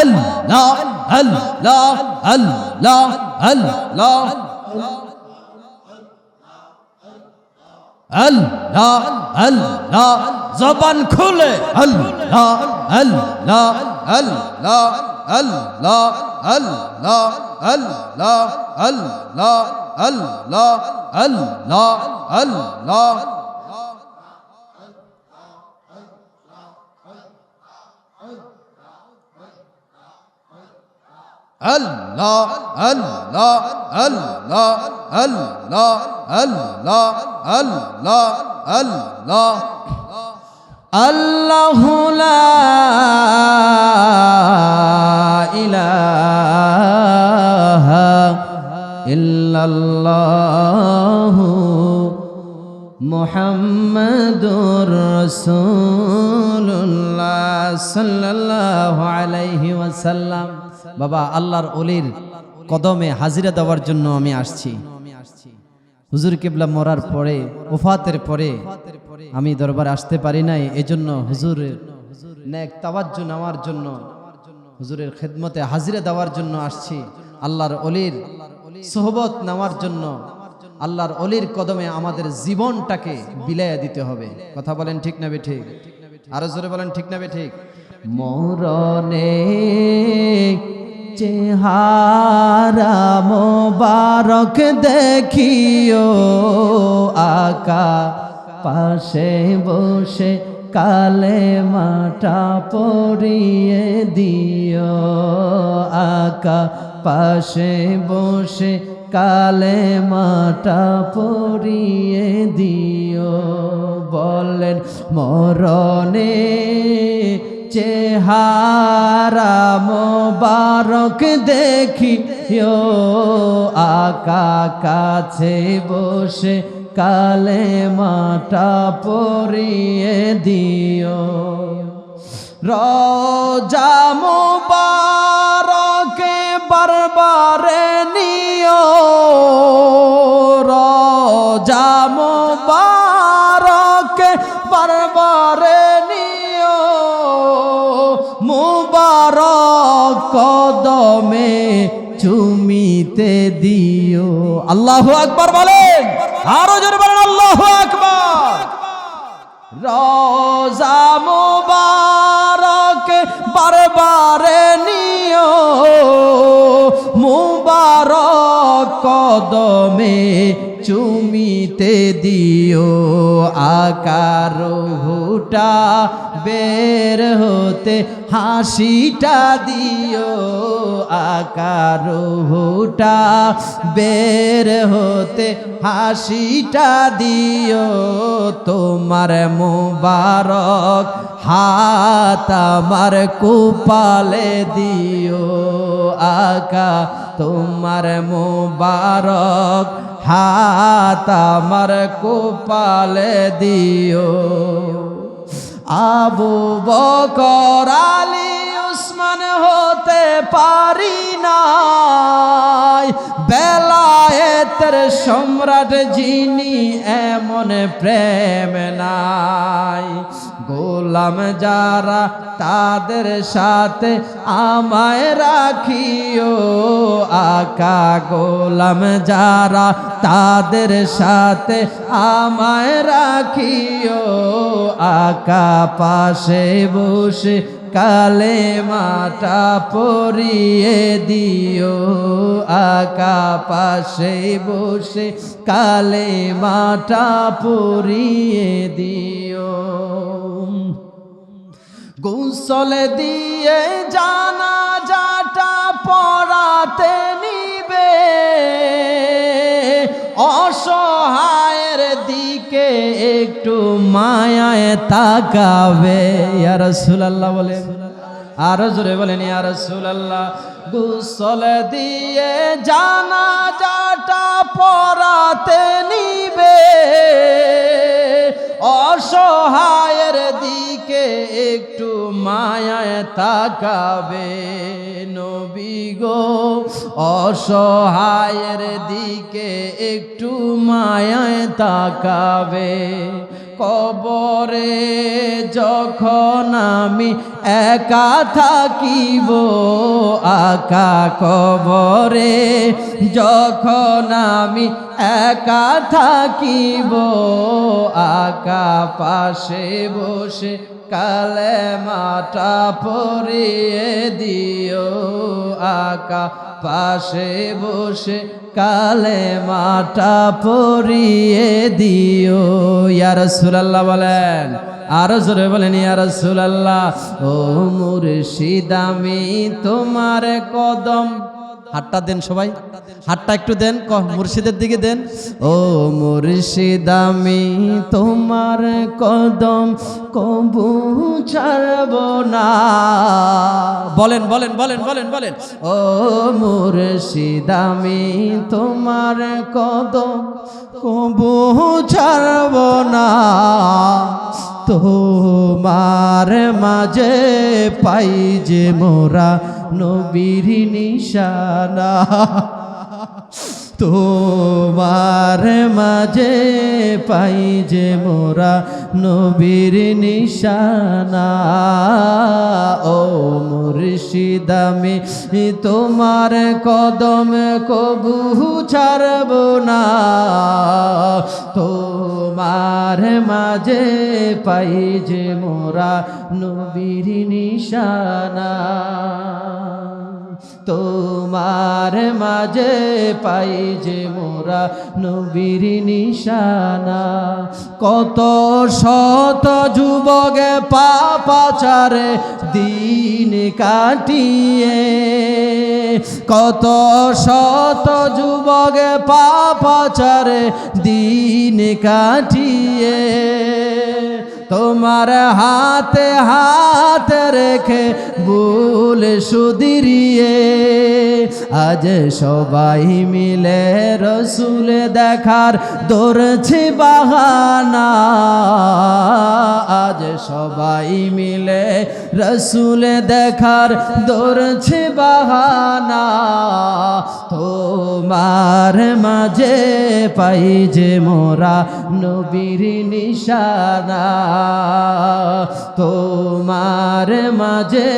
আল্লাহ আল্লাহ আল্লাহ আল্লাহ আল্লাহ আল্লাহ আল্লাহ জবান খুলে আল্লাহ আল্লাহ আল্লাহ আল্লাহ আল্লাহ আল্লাহ আল্লাহ আল্লাহ আল্লাহ আল্লাহ আল্লাহ আল্লাহ আল্লাহ আল্লাহ আল্লাহ আল্লাহ আল্লাহ আল্লাহু লা ইলাহা ইল্লাল্লাহু মুহাম্মাদুর রাসূলুল্লাহ সাল্লাল্লাহু আলাইহি ওয়াসাল্লাম। বাবা, আল্লাহর ওলির কদমে হাজিরা দেওয়ার জন্য আমি আসছি। হুজুর কিবলা মরার পরে, ওফাতের পরে আমি দরবারে আসতে পারি নাই, এজন্য হুজুরের নেক তাওয়াজ্জু নেওয়ার জন্য, হুজুরের খেদমতে হাজিরা দেওয়ার জন্য আসছি। আল্লাহর ওলির সোহবত নেওয়ার জন্য, আল্লাহর ওলির কদমে আমাদের জীবনটাকে বিলাইয়া দিতে হবে। কথা বলেন ঠিক না বেঠিক? আরো জোরে বলেন ঠিক না বেঠিক? মরণে চেহারা মোবারক দেখিও, আকা পাশে বসে কালেমাটা পড়িয়ে দিও, আকা পাশে বসে কালেমাটা পড়িয়ে দিও। বলেন মরণে চেহারা মোবারক দেখিও, আকা কাছে বসে কালেমাটা পড়িয়ে দিও। রোজা মোবারকে বারবারে নিও, রোজা মোবারকে বারবারে নিও, মুবারক কদমে চুমিতে দিও। আল্লাহু আকবার বলেন, আরো জোরে বলেন আল্লাহু আকবার। রোজা মুবারক বারবারে নিও, মুবারক কদমে চুমিতে দিও, আকার হুটা বের হতে হাসিটা দিও, আকার হুটা বের হতে হাসিটা দিও। তোমার মুবারক হাত আমার কুপালে দিও, আকা তোমার মুবারক হাত আমার কপালে দিও। আবু বকর আলী উসমান হতে পারি নাই, বেলায়েতের সম্রাট যিনি এমন প্রেম নাই। গোলাম যারা তাদের সাথে আমায় রাখিও, আকা গোলাম যারা তাদের সাথে আমায় রাখিও, আকা পাশে বসে কালেমাটা পড়িয়ে দিও, আকা পাশে বসে কালেমাটা পড়িয়ে দিও। গোসল দিয়ে জানাজাটা পড়াতে নিবে, অসহায়ের দিকে একটু মায়ায় তাকাবে। ইয়া রাসূলুল্লাহ বলেন, আরো জোরে বলেন ইয়া রাসূলুল্লাহ। গোসল দিয়ে জানাজাটা পড়াতে নিবে, অসহায়ের দিকে একটু মায়ায় তাকাবে। নবী গো অসহায়ের দিকে একটু মায়ায় তাকাবে। কবরে যখন আমি একা থাকিব, আকা কবরে যখন আমি একা থাকিব, আকা পাশে বসে কালেমাটা পড়িয়ে দিও, আকা পাশে বসে কালেমাটা পড়িয়ে দিও। ইয়া রাসূলুল্লাহ বলেন, আরো জোরে বলেন ইয়া রাসূলুল্লাহ। ও মুর্শিদ আমি তোমার কদম হাতটা দেন সবাই, হাতটা একটু দেন, মুর্শিদের দিকে দেন। ও মুর্শিদ আমি তোমার কদম কবু ছাড়ব না। বলেন বলেন বলেন বলেন বলেন। ও মুর্শিদ আমি তোমার কদম কবু ছাড়ব না। তোমার মাঝে পাই যে মোরা নবীর নিশানা। তোমার মাঝে পাই যে মোরা নবীর নিশানা। ও মুর্শিদ আমি তোমার কদম কবু ছাড়ব না। তোমার মাঝে পাই যে মোরা নবীর নিশানা। তোমার মাঝে পাই যে মোরা নবীর নিশানা। কত শত যুবকে পাপাচারে দিন কাটিয়ে, কত শত যুবকে পাপাচারে দিন কাটিয়ে, তোমার হাতে হাত রেখে ভুল শুধরিয়ে আজ সবাই মিলে রসুল দেখার ধরছে বাহানা। আজ সবাই মিলে রসুল দেখার ধরছে বাহানা। তোমার মাঝে পাই যে মোরা নবীর নিশানা। তোমার মাঝে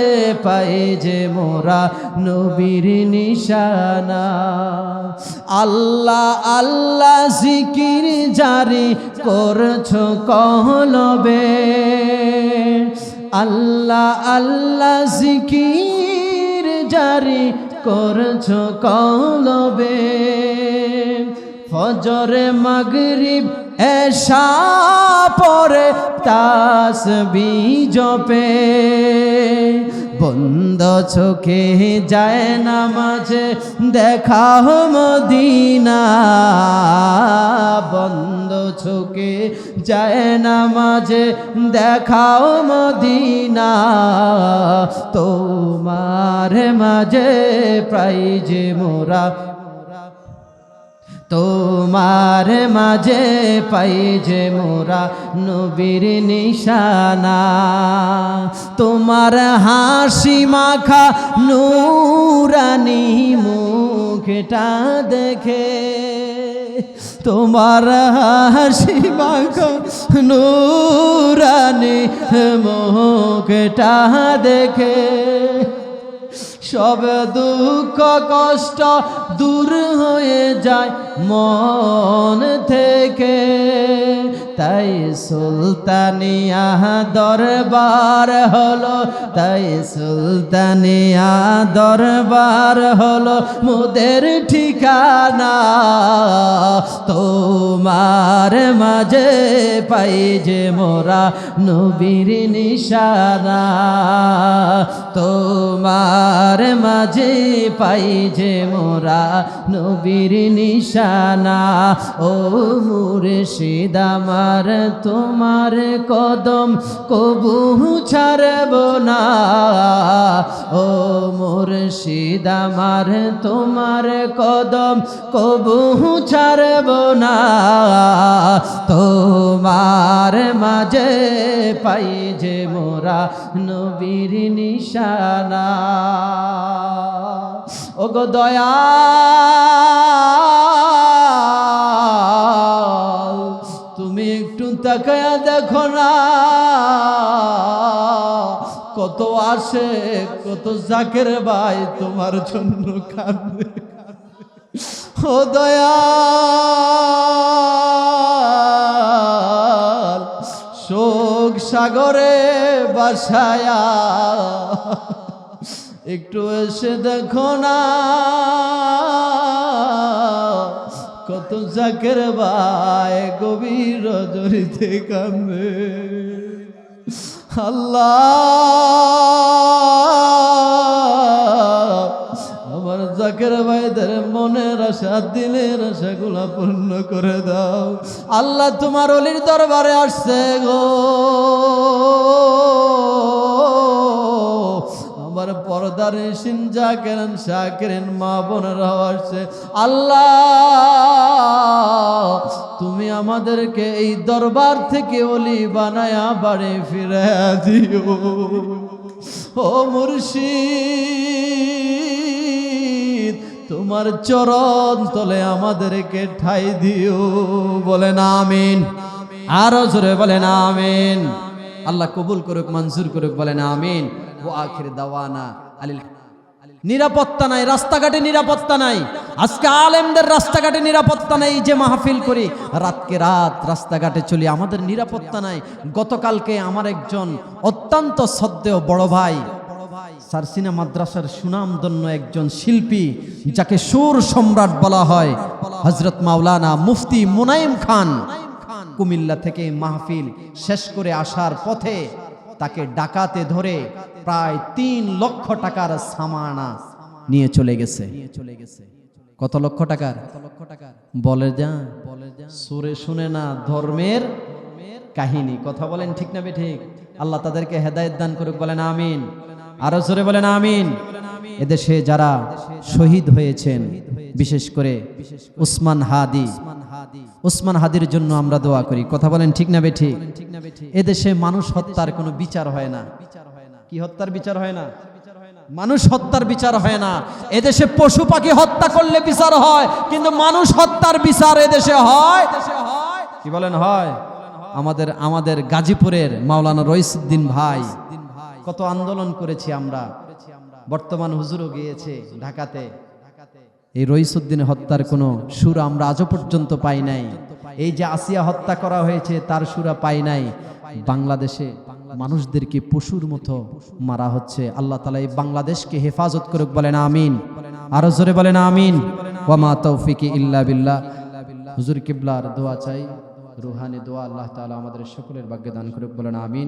পাই যে মোরা নবীর নিশানা। আল্লাহ আল্লাহ জিকির জারি করছো কলবে, আল্লাহ আল্লাহ জিকির জারি করছো কলবে। ফজরে মাগরিব এশা পরে তাসবিহ জপে, বন্ধ চোখে যায় নামাজে দেখাও মদিনা। বন্ধ চোখে যায় নামাজে দেখাও মদিনা। তোমার মাঝে পাই যে মোরা, তোমার মাঝে পাই যে মোরা নবীর নিশানা। তোমার হাসি মাখা নূরানি মুখটা দেখে, তোমার হাসি মাখা নূরানি মুখটা দেখে সব দুঃখ কষ্ট দূর হয়ে যায় মন থেকে। তাই সুলতানিয়া দরবার হলো, তাই সুলতানিয়া দরবার হলো মোদের ঠিকানা। তোমার মাঝে পাই যে মোরা নবীর নিশানা। তোমার মাঝে পাই যে মোরা নবীর নিশানা। ও মুর্শিদ আমার তোমার কদম কবু ছাড়ব না। ও মুর্শিদ আমার তোমার কদম কবু ছাড়ব না। তোমার মাঝে পাই যে মোরা নবীর নিশানা। ও গো দয়াল তুমি একটু তাকায়া দেখো না, কত আসে কত জাকের ভাই তোমার জন্য কাঁদে। ও দয়াল শোক সাগরে বাসায়া একটু এসে দেখো না, কত জাকের ভাই গভীর রজনীতে কান্দে। আল্লাহ আমার জাকের পাকের ভাইদের মনের আশা দিলের আশাগুলা পূর্ণ করে দাও। আল্লাহ তোমার ওলির দরবারে আসছে গো, আমার পর্দার নিশিন জাকেরান শাকেরেন মা বোনেরাও আসছে। আল্লাহ তুমি আমাদেরকে এই দরবার থেকে ওলি বানায়া বাড়ি ফিরে দিও। ও মুর্শিদ তোমার চরণ তলে আমাদেরকে ঠাই দিও। বলেন আমিন, আরো জোরে বলেন আমিন। আল্লাহ কবুল করুক, মঞ্জুর করুক, বলেন আমিন। ও আখির দাওয়ানা আলিল। নিরাপত্তা নাই, রাস্তাঘাটে নিরাপত্তা নাই। আজকে আলেমদের রাস্তাঘাটে নিরাপত্তা নাই। যে মাহফিল করি রাতকে রাত রাস্তাঘাটে চলি, আমাদের নিরাপত্তা নাই। গতকালকে আমার একজন অত্যন্ত শ্রদ্ধেয় বড় ভাই, সারসিনা মাদ্রাসার সুনামধন্য একজন শিল্পী, যাকে সুর সম্রাট বলা হয়, হযরত মাওলানা মুফতি মুনাইম খান, কুমিল্লা থেকে মাহফিল শেষ করে আসার পথে তাকে ডাকাতে ধরে প্রায় 3 লক্ষ টাকার সামানা নিয়ে চলে গেছে। কত লক্ষ টাকার? বলে যা সুরে শুনে না ধর্মের কাহিনী। কথা বলেন ঠিক না বেঠিক? আল্লাহ তাদেরকে হেদায়েত দান করুক, বলেন আমিন। আরো জোরে বলেন আমিন। এদেশে যারা শহীদ হয়েছেন, বিশেষ করে উসমান হাদির জন্য আমরা দোয়া করি। কথা বলেন ঠিক না বেঠিক? এদেশে মানুষ হত্যার কোনো বিচার হয় না। কি হত্যার বিচার হয় না? মানুষ হত্যার বিচার হয় না। এদেশে পশু পাখি হত্যা করলে বিচার হয়, কিন্তু মানুষ হত্যার বিচার এদেশে হয়। কি বলেন হয়? আমাদের গাজীপুরের মাওলানা রইসুদ্দিন ভাই, কত আন্দোলন করেছি আমরা। বর্তমান হুজুরও গিয়েছে ঢাকাতে। এই রইসুদ্দিন হত্যার কোনো সুর আমরা আজও পর্যন্ত পাই নাই। এই যে আসিয়া হত্যা করা হয়েছে তার সুরা পাই নাই। বাংলাদেশে মানুষদেরকে পশুর মতো মারা হচ্ছে। আল্লাহ তাআলা এই বাংলাদেশকে হেফাজত করুক, বলেন আমিন। আরো জোরে বলেন আমিন। ওয়া মা তৌফিকি ইল্লা বিল্লাহ। হুজুর কিবলার দোয়া চাই, রুহানি দোয়া। আল্লাহ তাআলা আমাদের সকলের ভাগ্যে দান করুক, বলেন আমিন।